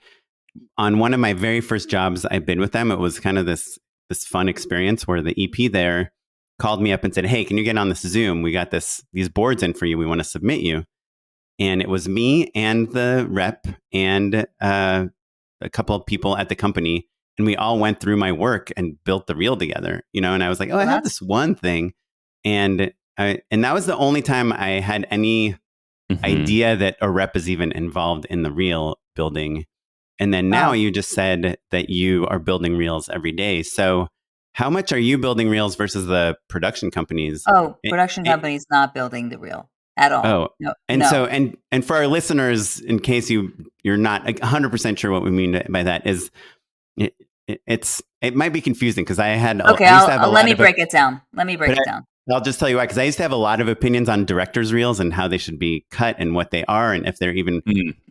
on one of my very first jobs I've been with them, it was kind of this fun experience where the EP there called me up and said, "Hey, can you get on this Zoom? We got these boards in for you. We want to submit you." And it was me and the rep and a couple of people at the company, and we all went through my work and built the reel together, you know. And I was like, "Oh, I have this one thing," and that was the only time I had any idea that a rep is even involved in the reel building. And then now you just said that you are building reels every day. So how much are you building reels versus the production companies? Oh, production companies not building the reel at all. Oh, no. So for our listeners, in case you're not 100% sure what we mean by that, is it might be confusing because I had let me break it down. I'll just tell you why, because I used to have a lot of opinions on director's reels and how they should be cut and what they are and if they're even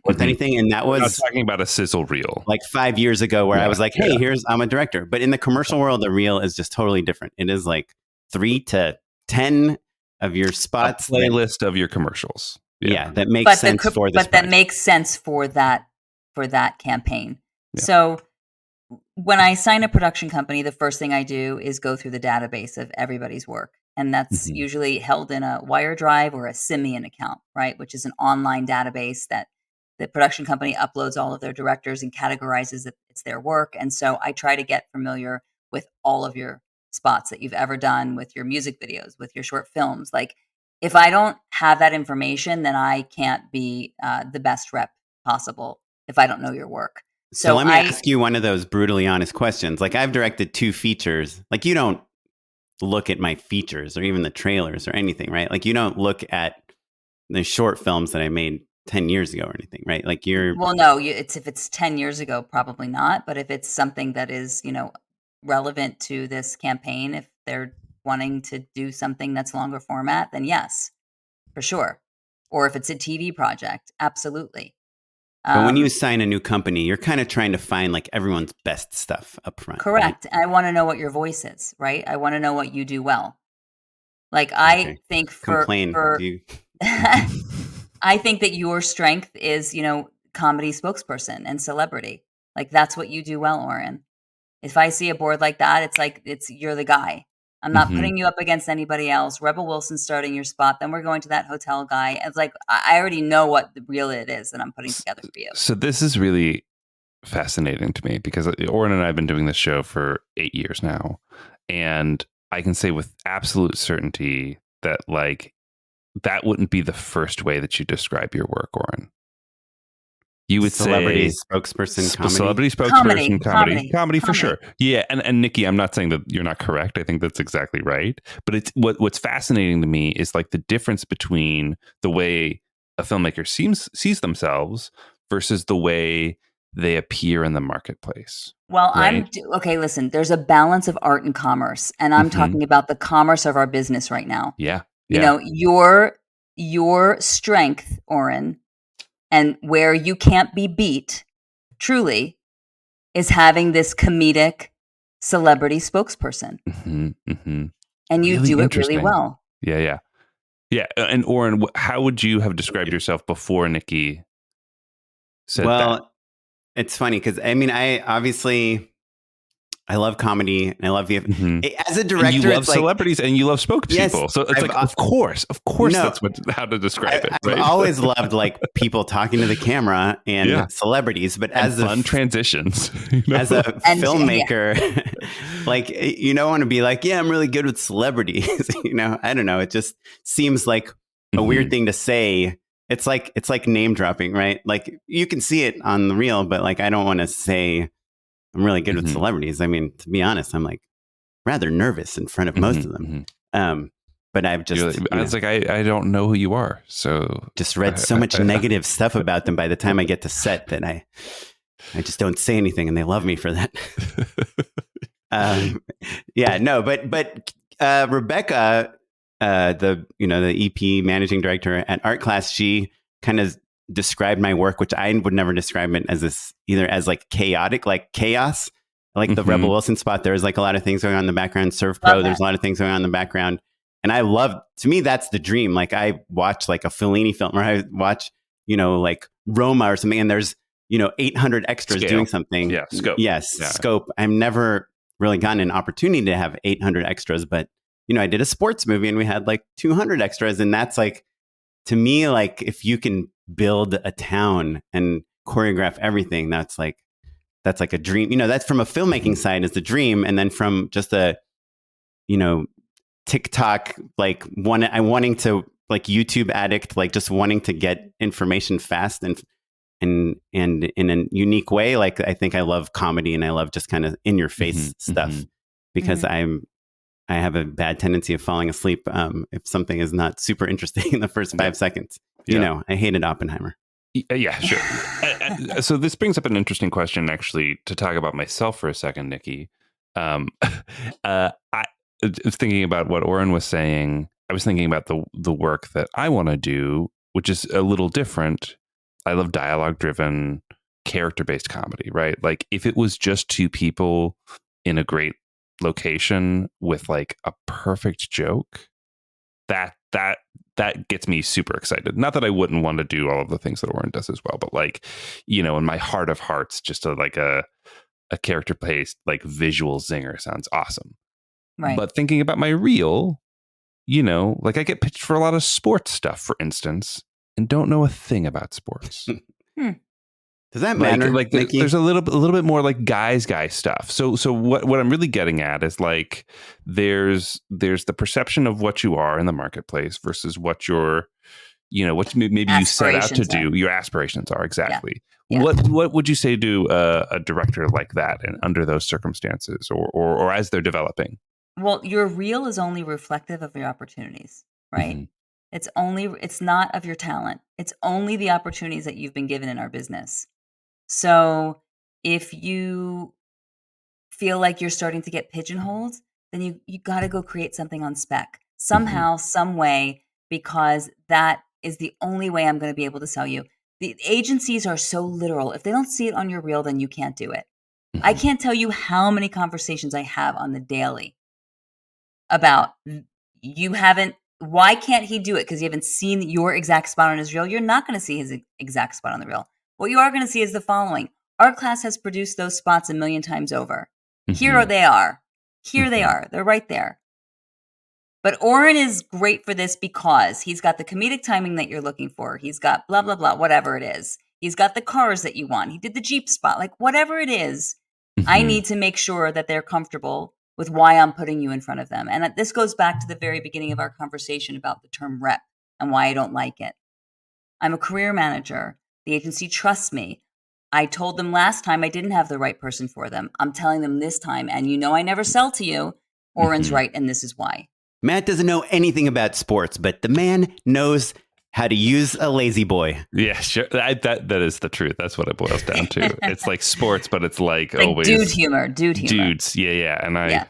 worth anything. And that was not talking about a sizzle reel like 5 years ago where I was like, hey, I'm a director. But in the commercial world, the reel is just totally different. It is like 3 to 10 of your spots. A playlist of your commercials. Yeah, that makes sense for this. But that makes sense for that campaign. Yeah. So when I sign a production company, the first thing I do is go through the database of everybody's work. And that's usually held in a Wire Drive or a Simian account, right? Which is an online database that the production company uploads all of their directors and categorizes that it's their work. And so I try to get familiar with all of your spots that you've ever done, with your music videos, with your short films. Like, if I don't have that information, then I can't be the best rep possible if I don't know your work. So let me ask you one of those brutally honest questions. Like, I've directed 2 features. Like, you don't look at my features or even the trailers or anything, right? Like, you don't look at the short films that I made 10 years ago or anything, right? Like, if it's 10 years ago, probably not. But if it's something that is, relevant to this campaign, if they're wanting to do something that's longer format, then yes, for sure. Or if it's a TV project, absolutely. But when you sign a new company, you're kind of trying to find like everyone's best stuff up front. Correct. Right? I want to know what your voice is, right? I want to know what you do well. Like, I think I think that your strength is, comedy spokesperson and celebrity. Like, that's what you do well, Oren. If I see a board like that, it's like, you're the guy. I'm not putting you up against anybody else. Rebel Wilson's starting your spot. Then we're going to that hotel guy. It's like, I already know what the reel it is that I'm putting together for you. So this is really fascinating to me because Oren and I have been doing this show for 8 years now. And I can say with absolute certainty that that wouldn't be the first way that you describe your work, Oren. You would celebrity say spokesperson, comedy. Celebrity spokesperson, comedy for sure. Yeah, and Nikki, I'm not saying that you're not correct. I think that's exactly right. But it's what's fascinating to me is like the difference between the way a filmmaker sees themselves versus the way they appear in the marketplace. Well, right? Okay. Listen, there's a balance of art and commerce, and I'm talking about the commerce of our business right now. Yeah. Your strength, Oren, and where you can't be beat, truly, is having this comedic celebrity spokesperson. And you really do it really well. Yeah. And Oren, how would you have described yourself before Nikki said that? Well, it's funny because, I love comedy and I love as a director. And you love celebrities and you love spokespeople. Yes, so it's of course, no, that's how to describe it. Right? I've always loved like people talking to the camera and celebrities, but as fun transitions, as a filmmaker, like you don't want to be like, I'm really good with celebrities. I don't know. It just seems like a weird thing to say. It's like name dropping, right? Like you can see it on the reel, but like I don't want to say I'm really good with celebrities. I mean, to be honest, I'm like rather nervous in front of most of them. But I've just, I was like, I don't know who you are. So just read so much negative stuff about them by the time I get to set that I just don't say anything, and they love me for that. But Rebecca, the EP managing director at Art Class, she kind of described my work, which I would never describe it as this either as like chaotic, like chaos, like the Rebel Wilson spot. There's like a lot of things going on in the background. Surf Pro, there's a lot of things going on in the background. And I love, to me, that's the dream. Like I watch like a Fellini film, or I watch, like Roma or something, and there's, 800 extras doing something. Yeah, scope. Yes, yeah. Scope. I've never really gotten an opportunity to have 800 extras, but, I did a sports movie and we had like 200 extras. And that's like, to me, like if you can build a town and choreograph everything, that's like a dream. That's from a filmmaking side is the dream. And then from just a, TikTok, like wanting to like YouTube addict, like just wanting to get information fast and in a unique way. Like I think I love comedy and I love just kind of in your face stuff because I have a bad tendency of falling asleep if something is not super interesting in the first 5 seconds. I hated Oppenheimer. Yeah, sure. So this brings up an interesting question, actually, to talk about myself for a second, Nikki. I was thinking about what Oren was saying. I was thinking about the work that I want to do, which is a little different. I love dialogue-driven, character-based comedy, right? Like if it was just two people in a great location with like a perfect joke, that gets me super excited. Not that I wouldn't want to do all of the things that Oren does as well, but like, in my heart of hearts, just a character-based like visual zinger sounds awesome. Right. But thinking about my reel, like I get pitched for a lot of sports stuff, for instance, and don't know a thing about sports. Does that matter? Like there's a little bit more like guy stuff. So what I'm really getting at is like there's the perception of what you are in the marketplace versus what your what maybe you set out to do. Your aspirations are exactly. Yeah. What would you say to a director like that and under those circumstances or as they're developing? Well, your reel is only reflective of your opportunities, right? It's not of your talent. It's only the opportunities that you've been given in our business. So if you feel like you're starting to get pigeonholed, then you got to go create something on spec somehow, some way, because that is the only way I'm going to be able to sell you. The agencies are so literal. If they don't see it on your reel, then you can't do it. I can't tell you how many conversations I have on the daily about why can't he do it? Because you haven't seen your exact spot on his reel. You're not going to see his exact spot on the reel. What you are going to see is the following. Art Class has produced those spots 1 million times over. Here they are. Here they are. They're right there. But Oren is great for this because he's got the comedic timing that you're looking for. He's got blah, blah, blah, whatever it is. He's got the cars that you want. He did the Jeep spot. Like whatever it is, I need to make sure that they're comfortable with why I'm putting you in front of them. And this goes back to the very beginning of our conversation about the term rep and why I don't like it. I'm a career manager. The agency trusts me. I told them last time I didn't have the right person for them. I'm telling them this time, and I never sell to you. Oren's right, and this is why. Matt doesn't know anything about sports, but the man knows how to use a lazy boy. Yeah, sure. That is the truth. That's what it boils down to. It's like sports, but it's like always dude humor. Dudes, yeah. And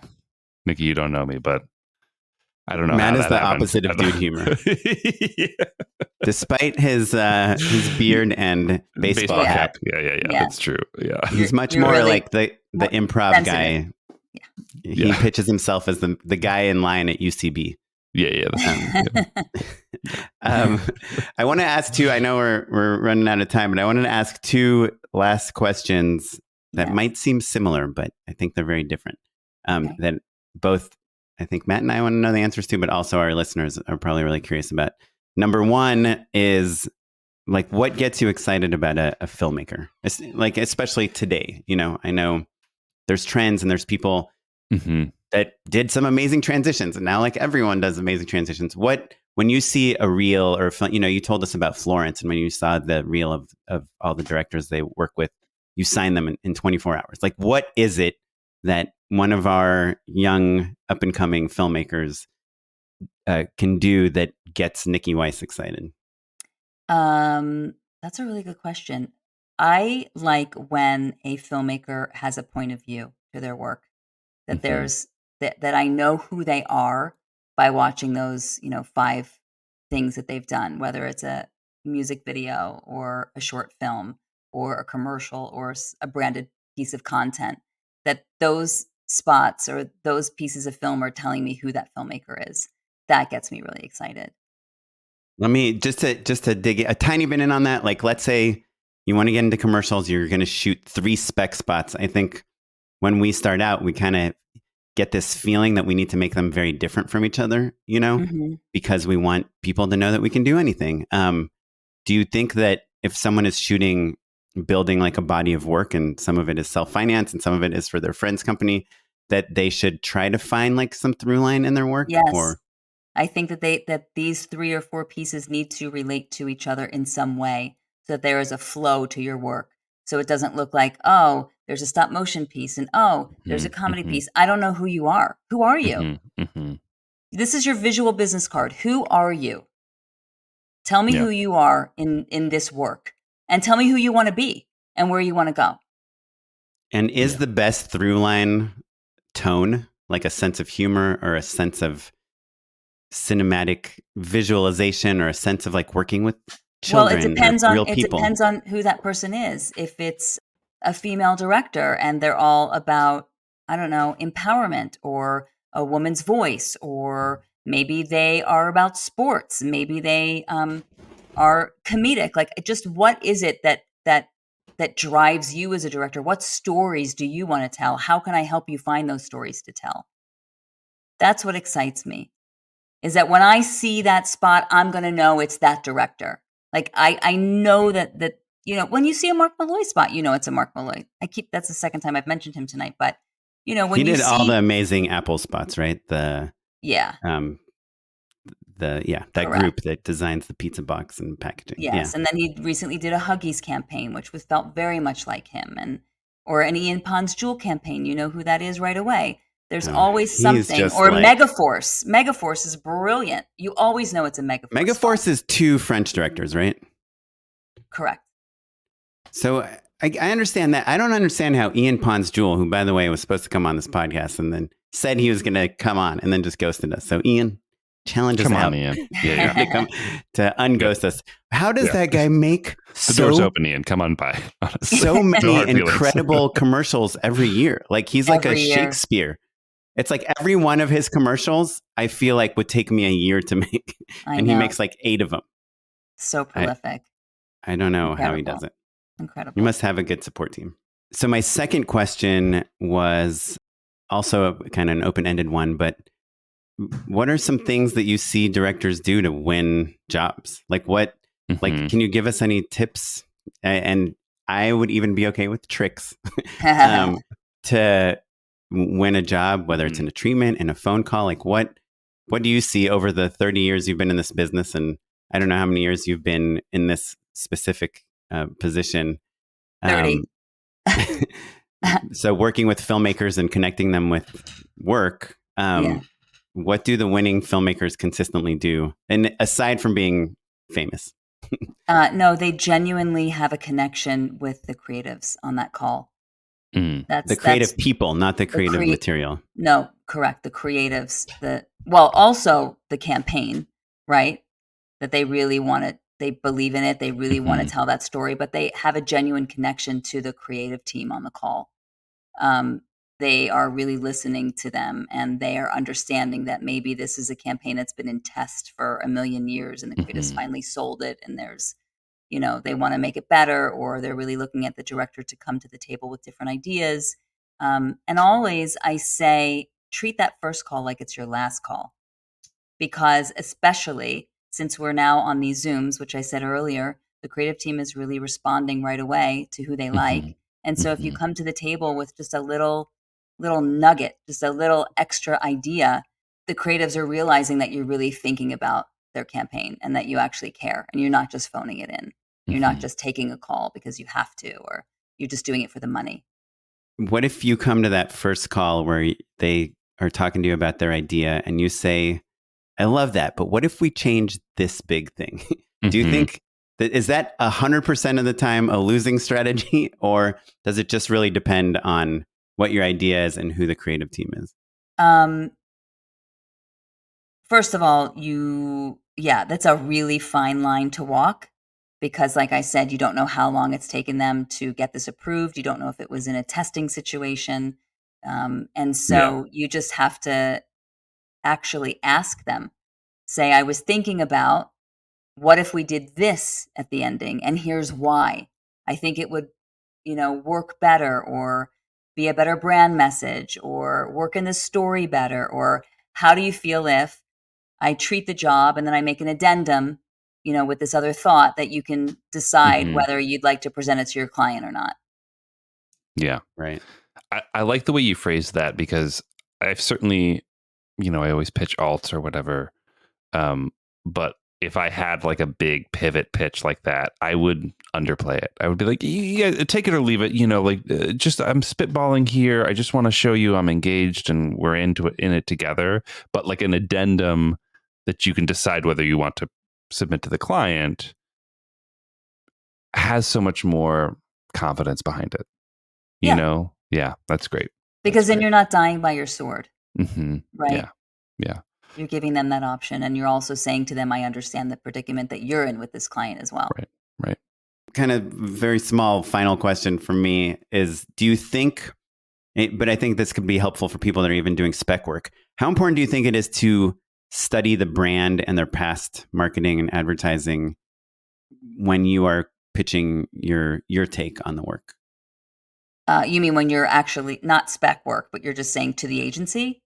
Nikki, you don't know me, but I don't know. Matt is the happened. opposite of dude humor. Yeah. Despite his beard and baseball cap. Yeah. That's true. Yeah. He's much more really like the improv sensitive guy. Yeah. He pitches himself as the guy in line at UCB. Yeah. I want to ask two. I know we're running out of time, but I wanted to ask two last questions that might seem similar, but I think they're very different. That both I think Matt and I want to know the answers to, but also our listeners are probably really curious about. Number one is like, what gets you excited about a filmmaker? It's like, especially today, I know there's trends and there's people that did some amazing transitions, and now like everyone does amazing transitions. What when you see a reel or you told us about Florence, and when you saw the reel of all the directors they work with, you sign them in 24 hours. Like, what is it that one of our young up and coming filmmakers can do that gets Nikki Weiss excited? That's a really good question. I like when a filmmaker has a point of view to their work, that Mhm. there's that I know who they are by watching those, 5 things that they've done, whether it's a music video or a short film or a commercial or a branded piece of content, that those spots or those pieces of film are telling me who that filmmaker is. That gets me really excited. Let me just to dig a tiny bit in on that. Like, let's say you want to get into commercials, you're going to shoot 3 spec spots. I think when we start out, we kind of get this feeling that we need to make them very different from each other, Mhm. because we want people to know that we can do anything. Do you think that if someone is shooting, building like a body of work, and some of it is self-financed and some of it is for their friend's company, that they should try to find like some through line in their work? Yes. Or I think that these 3 or 4 pieces need to relate to each other in some way so that there is a flow to your work. So it doesn't look like, "Oh, there's a stop motion piece and oh, there's a Mhm. comedy Mhm. piece." I don't know who you are. Who are you? Mhm. Mhm. This is your visual business card. Who are you? Tell me Yeah. who you are in this work and tell me who you want to be and where you want to go. and is Yeah. the best through line tone, like a sense of humor or a sense of cinematic visualization or a sense of like working with Well, it children or depends on real people? who that person is. If it's a female director and they're all about, I don't know, empowerment or a woman's voice, or maybe they are about sports, maybe they are comedic. Like, just what is it that drives you as a director? What stories do you want to tell? How can I help you find those stories to tell? That's what excites me. Is that when I see that spot, I'm gonna know it's that director. Like, I know that, when you see a Mark Malloy spot, you know it's a Mark Malloy. That's the second time I've mentioned him tonight, but, He when you did all the see. amazing Apple spots, right? Yeah, Um, that correct. group that designs the pizza box and packaging. Yeah. Yes, and then he recently did a Huggies campaign, which felt very much like him, or an Ian Pond's Jewel campaign. You know who that is right away. There's always He's something, just or like Megaforce. Megaforce is brilliant. You always know it's a Megaforce spot. Megaforce is 2 French directors, right? Correct. So I understand that. I don't understand how Ian Pond's Jewel, who by the way was supposed to come on this podcast and then said he was going to come on and then just ghosted us. So Ian, challenge us Come on, out Ian. Yeah. to come to unghost us. How does Yeah. that guy make The door's open, Ian. Come on by. Honestly. so No many hard feelings. incredible commercials every year? Like, he's like Every a year. Shakespeare. It's like every one of his commercials, I feel like would take me a year to make, I and he know. makes like 8 of them. So prolific. I don't know how he Incredible. does it. Incredible. You must have a good support team. So my second question was also kind of an open-ended one, but what are some things that you see directors do to win jobs? Like what, like, Mhm. can you give us any tips? And I would even be okay with tricks to win a job, whether it's in a treatment, in a phone call. Like what do you see over the 30 years you've been in this business? And I don't know how many years you've been in this specific position. 30. So working with filmmakers and connecting them with work, Yeah. what do the winning filmmakers consistently do? And aside from being famous, No, they genuinely have a connection with the creatives on that call. Mm. the That's creative people, not the the creative material. No, correct. The creatives, also the campaign, right? That they really want it. They believe in it. They really want to Mhm. tell that story, but they have a genuine connection to the creative team on the call. um, they are really listening to them and they are understanding that maybe this is a campaign that's been in test for a million years and the creatives Mhm. finally sold it and they want to make it better, or they're really looking at the director to come to the table with different ideas. And always I say, treat that first call like it's your last call, because especially since we're now on these Zooms, which I said earlier, the creative team is really responding right away to who they like. Mhm. And so if you Mhm. come to the table with just a little nugget, just a little extra idea, the creatives are realizing that you're really thinking about their campaign and that you actually care and you're not just phoning it in. You're not just taking a call because you have to, or you're just doing it for the money. What if you come to that first call where they are talking to you about their idea and you say, I love that, but what if we change this big thing? Do you think is that 100% of the time a losing strategy, or does it just really depend on what your idea is and who the creative team is? First of all, that's a really fine line to walk because, like I said, you don't know how long it's taken them to get this approved. You don't know if it was in a testing situation. And so you just have to actually ask them, say, I was thinking about what if we did this at the ending, and here's why. I think it would, work better, or be a better brand message, or work in the story better, or how do you feel if I treat the job and then I make an addendum, with this other thought that you can decide whether you'd like to present it to your client or not. Yeah. Right. I like the way you phrased that because I've certainly, I always pitch alts or whatever. But if I had like a big pivot pitch like that, I would underplay it. I would be like, yeah, take it or leave it. Just I'm spitballing here. I just want to show you I'm engaged and we're in it together. But like an addendum that you can decide whether you want to submit to the client has so much more confidence behind it. Yeah, that's great. Because then you're not dying by your sword, right? Yeah. You're giving them that option, and you're also saying to them, I understand the predicament that you're in with this client as well. Right. Kind of very small final question for me is, do you think, but I think this could be helpful for people that are even doing spec work. How important do you think it is to study the brand and their past marketing and advertising when you are pitching your take on the work? You mean when you're actually not spec work, but you're just saying to the agency?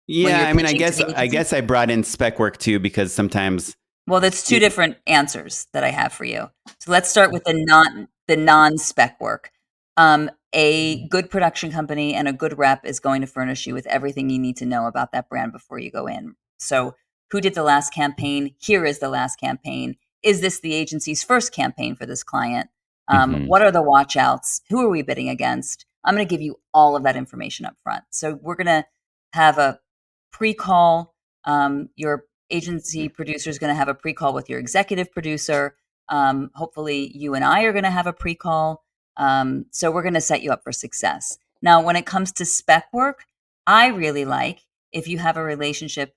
Yeah, I mean, I guess I brought in spec work too, because sometimes. Well, that's two different answers that I have for you. So let's start with the non-spec work. A good production company and a good rep is going to furnish you with everything you need to know about that brand before you go in. So who did the last campaign? Here is the last campaign. Is this the agency's first campaign for this client? What are the watch outs? Who are we bidding against? I'm going to give you all of that information up front. So we're going to have a pre-call. Your agency producer is going to have a pre-call with your executive producer. Hopefully you and I are going to have a pre-call. So we're going to set you up for success. Now, when it comes to spec work, I really like if you have a relationship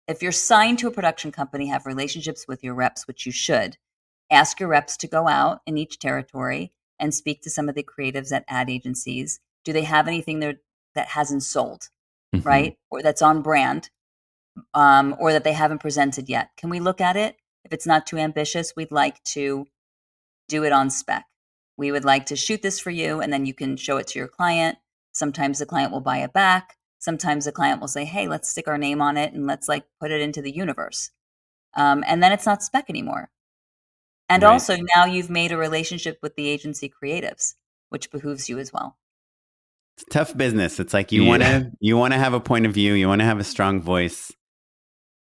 if you're signed to a production company, have relationships with your reps, which you should. Ask your reps to go out in each territory and speak to some of the creatives at ad agencies. Do they have anything there that hasn't sold, right? Or that's on brand, or that they haven't presented yet? Can we look at it? If it's not too ambitious, we'd like to do it on spec. We would like to shoot this for you, and then you can show it to your client. Sometimes the client will buy it back. Sometimes the client will say, hey, let's stick our name on it and let's put it into the universe. And then it's not spec anymore. And also now you've made a relationship with the agency creatives, which behooves you as well. It's tough business. It's like you want to have a point of view, you want to have a strong voice,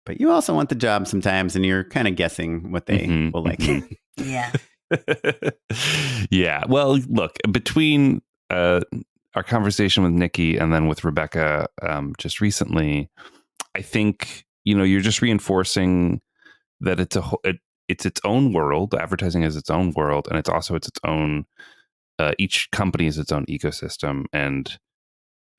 but you also want the job sometimes, and you're kind of guessing what they will like. Yeah. Yeah. Well, look, between our conversation with Nikki and then with Rebecca just recently, I think, you're just reinforcing that it's its own world. Advertising is its own world, and it's also its own. Each company is its own ecosystem, and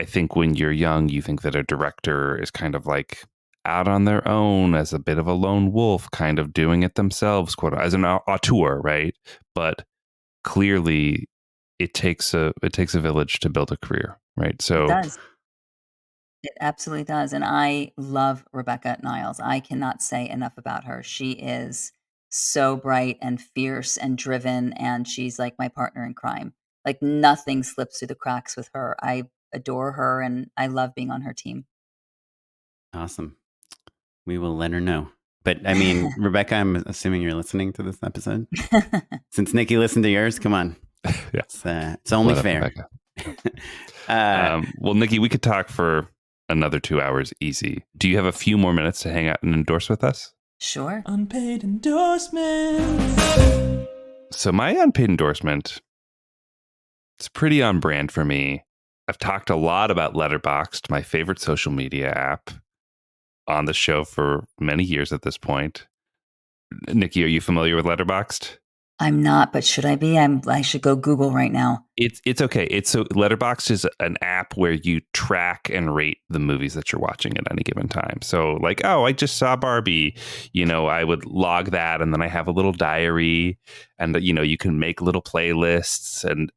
I think when you're young, you think that a director is kind of like out on their own as a bit of a lone wolf, kind of doing it themselves, quote, as an auteur, right? But clearly, it takes a village to build a career, right? So it does. It absolutely does. And I love Rebecca Niles. I cannot say enough about her. She is so bright and fierce and driven, and she's like my partner in crime. Like nothing slips through the cracks with her. I adore her, and I love being on her team. Awesome. We will let her know. But I mean, Rebecca, I'm assuming you're listening to this episode. Since Nikki listened to yours, come on. Yeah. It's only fair. Well, Nikki, we could talk for another 2 hours easy. Do you have a few more minutes to hang out and endorse with us? Sure. Unpaid endorsements. So my unpaid endorsement, it's pretty on brand for me. I've talked a lot about Letterboxd, my favorite social media app, on the show for many years at this point. Nikki, are you familiar with Letterboxd? I'm not, but should I be? I should go Google right now. It's okay. So Letterboxd is an app where you track and rate the movies that you're watching at any given time. So like, oh, I just saw Barbie, I would log that, and then I have a little diary, and you can make little playlists, and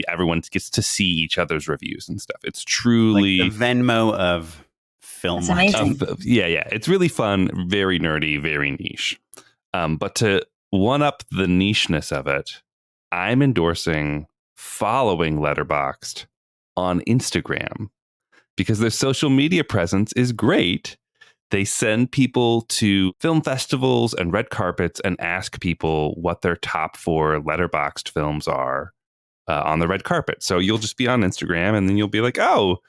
everyone gets to see each other's reviews and stuff. It's truly like the Venmo of film. That's amazing. Yeah. It's really fun, very nerdy, very niche. But to one up the nicheness of it, I'm endorsing following Letterboxd on Instagram because their social media presence is great. They send people to film festivals and red carpets and ask people what their top 4 Letterboxd films are on the red carpet. So you'll just be on Instagram and then you'll be like, oh,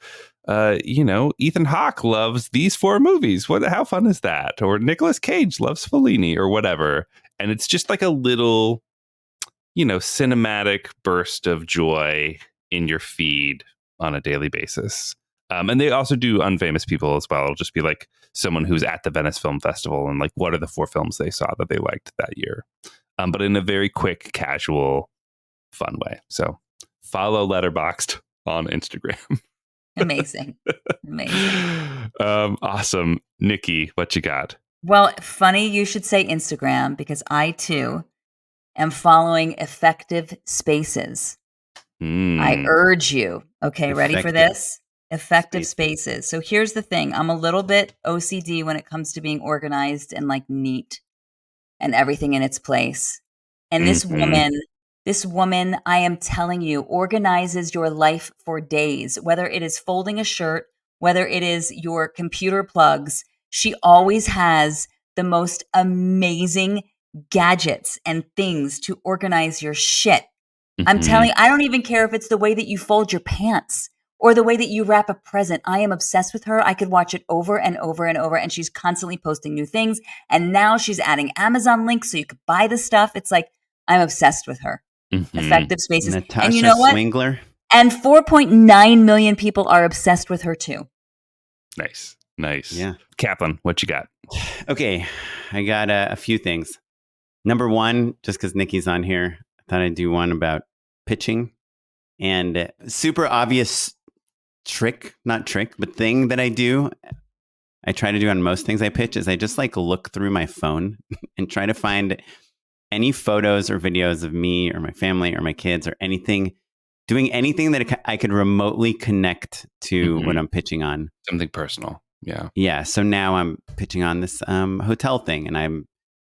Ethan Hawke loves these 4 movies. How fun is that? Or Nicolas Cage loves Fellini or whatever. And it's just like a little, cinematic burst of joy in your feed on a daily basis. And they also do unfamous people as well. It'll just be like someone who's at the Venice Film Festival and like, what are the 4 films they saw that they liked that year? But in a very quick, casual, fun way. So follow Letterboxd on Instagram. Amazing. Awesome. Nikki, what you got? Well, funny you should say Instagram because I too am following Effective Spaces. I urge you. Okay, ready for this? Effective Spaces. So here's the thing. I'm a little bit OCD when it comes to being organized and like neat and everything in its place. And this woman, I am telling you, organizes your life for days, whether it is folding a shirt, whether it is your computer plugs. She always has the most amazing gadgets and things to organize your shit. I'm telling you, I don't even care if it's the way that you fold your pants or the way that you wrap a present. I am obsessed with her. I could watch it over and over and over, and she's constantly posting new things. And now she's adding Amazon links so you could buy the stuff. It's like, I'm obsessed with her. Effective Spaces. Natasha and you know what? Swingler. And 4.9 million people are obsessed with her too. Nice. Yeah. Kaplan, what you got? Okay. I got a few things. Number one, just because Nikki's on here, I thought I'd do one about pitching. And super obvious not trick, but thing that I do, I try to do on most things I pitch is I just like look through my phone and try to find any photos or videos of me or my family or my kids or doing anything that I could remotely connect to what I'm pitching on. Something personal. Yeah. Yeah. So now I'm pitching on this hotel thing, and I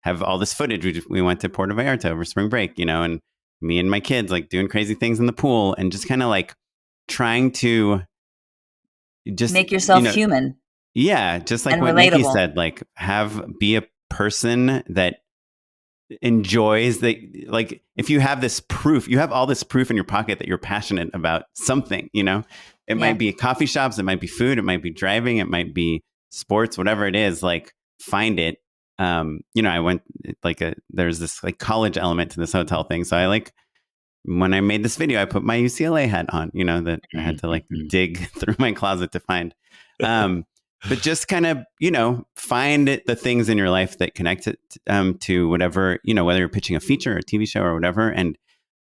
have all this footage. We went to Puerto Vallarta over spring break, and me and my kids like doing crazy things in the pool and just kind of like trying to just make yourself human. Yeah. Just like what relatable. Nikki said, like be a person that enjoys like if you have this proof, you have all this proof in your pocket that you're passionate about something, it might be coffee shops, it might be food, it might be driving, it might be sports, whatever it is, like find it. I went there's this like college element to this hotel thing. So I when I made this video, I put my UCLA hat on, that I had to dig through my closet to find. But just kind of, find the things in your life that connect it to whatever, whether you're pitching a feature or a TV show or whatever. And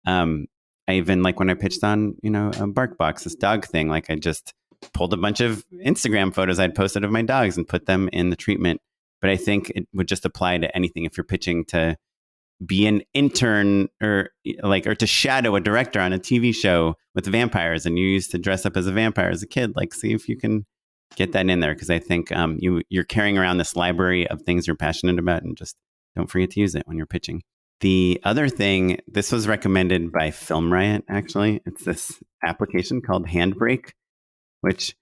I even when I pitched on, a BarkBox, this dog thing, I just pulled a bunch of Instagram photos I'd posted of my dogs and put them in the treatment. But I think it would just apply to anything. If you're pitching to be an intern or to shadow a director on a TV show with vampires and you used to dress up as a vampire as a kid, see if you can get that in there. Because I think you're carrying around this library of things you're passionate about, and just don't forget to use it when you're pitching. The other thing, this was recommended by Film Riot, actually. It's this application called Handbrake, which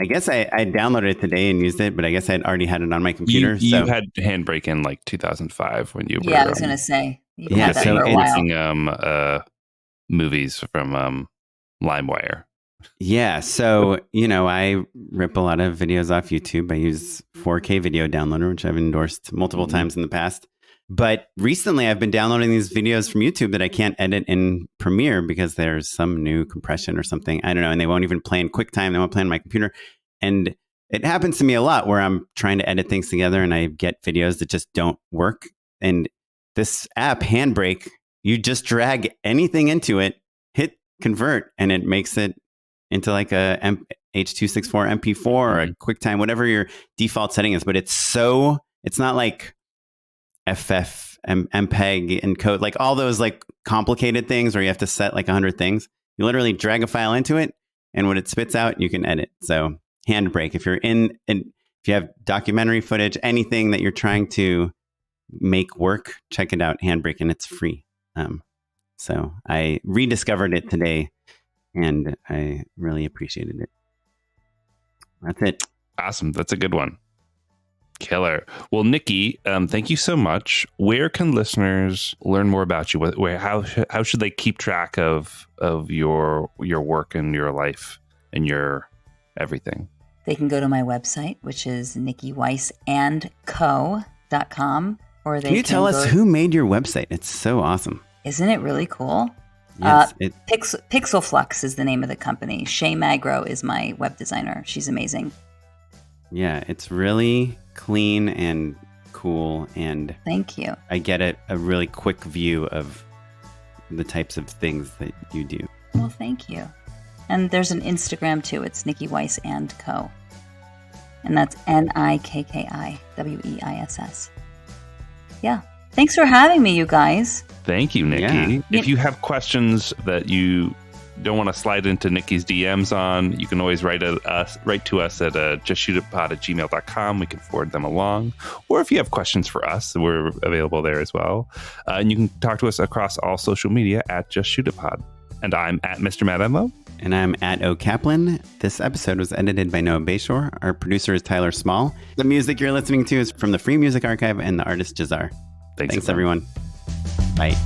I guess I downloaded it today and used it, but I guess I'd already had it on my computer. You had Handbrake in 2005 when you were... Yeah, I was going to say. You had that for a while. Movies from LimeWire. Yeah. So, I rip a lot of videos off YouTube. I use 4K video downloader, which I've endorsed multiple times in the past. But recently I've been downloading these videos from YouTube that I can't edit in Premiere because there's some new compression or something. I don't know. And they won't even play in QuickTime. They won't play on my computer. And it happens to me a lot where I'm trying to edit things together and I get videos that just don't work. And this app, Handbrake, you just drag anything into it, hit convert, and it makes it into like a H.264 MP4 or a QuickTime, whatever your default setting is. But it's not like FF, MPEG encode, like all those like complicated things where you have to set like 100 things. You literally drag a file into it, and when it spits out, you can edit. So Handbrake, if you have documentary footage, anything that you're trying to make work, check it out, Handbrake, and it's free. So I rediscovered it today, and I really appreciated it. That's it. Awesome. That's a good one. Killer. Well, Nikki, thank you so much. Where can listeners learn more about you? How should they keep track of your work and your life and your everything? They can go to my website, which is NikkiWeissandCo.com. Or they can you tell us who made your website? It's so awesome. Isn't it really cool? Yes, Pixel Flux is the name of the company. Shay Magro is my web designer. She's amazing. Yeah, it's really clean and cool, and thank you. I get a really quick view of the types of things that you do. Well, thank you. And there's an Instagram too. It's Nikki Weiss and Co. And that's NIKKIWEISS. Yeah. Thanks for having me, you guys. Thank you, Nikki. Yeah. If you have questions that you don't want to slide into Nikki's DMs on, you can always write to us at justshootitpod@gmail.com. We can forward them along. Or if you have questions for us, we're available there as well. And you can talk to us across all social media at justshootitpod. And I'm at Mr. Matt Enlow. And I'm at O Kaplan. This episode was edited by Noah Bayshore. Our producer is Tyler Small. The music you're listening to is from the Free Music Archive and the artist Jazar. Thanks everyone. Bye.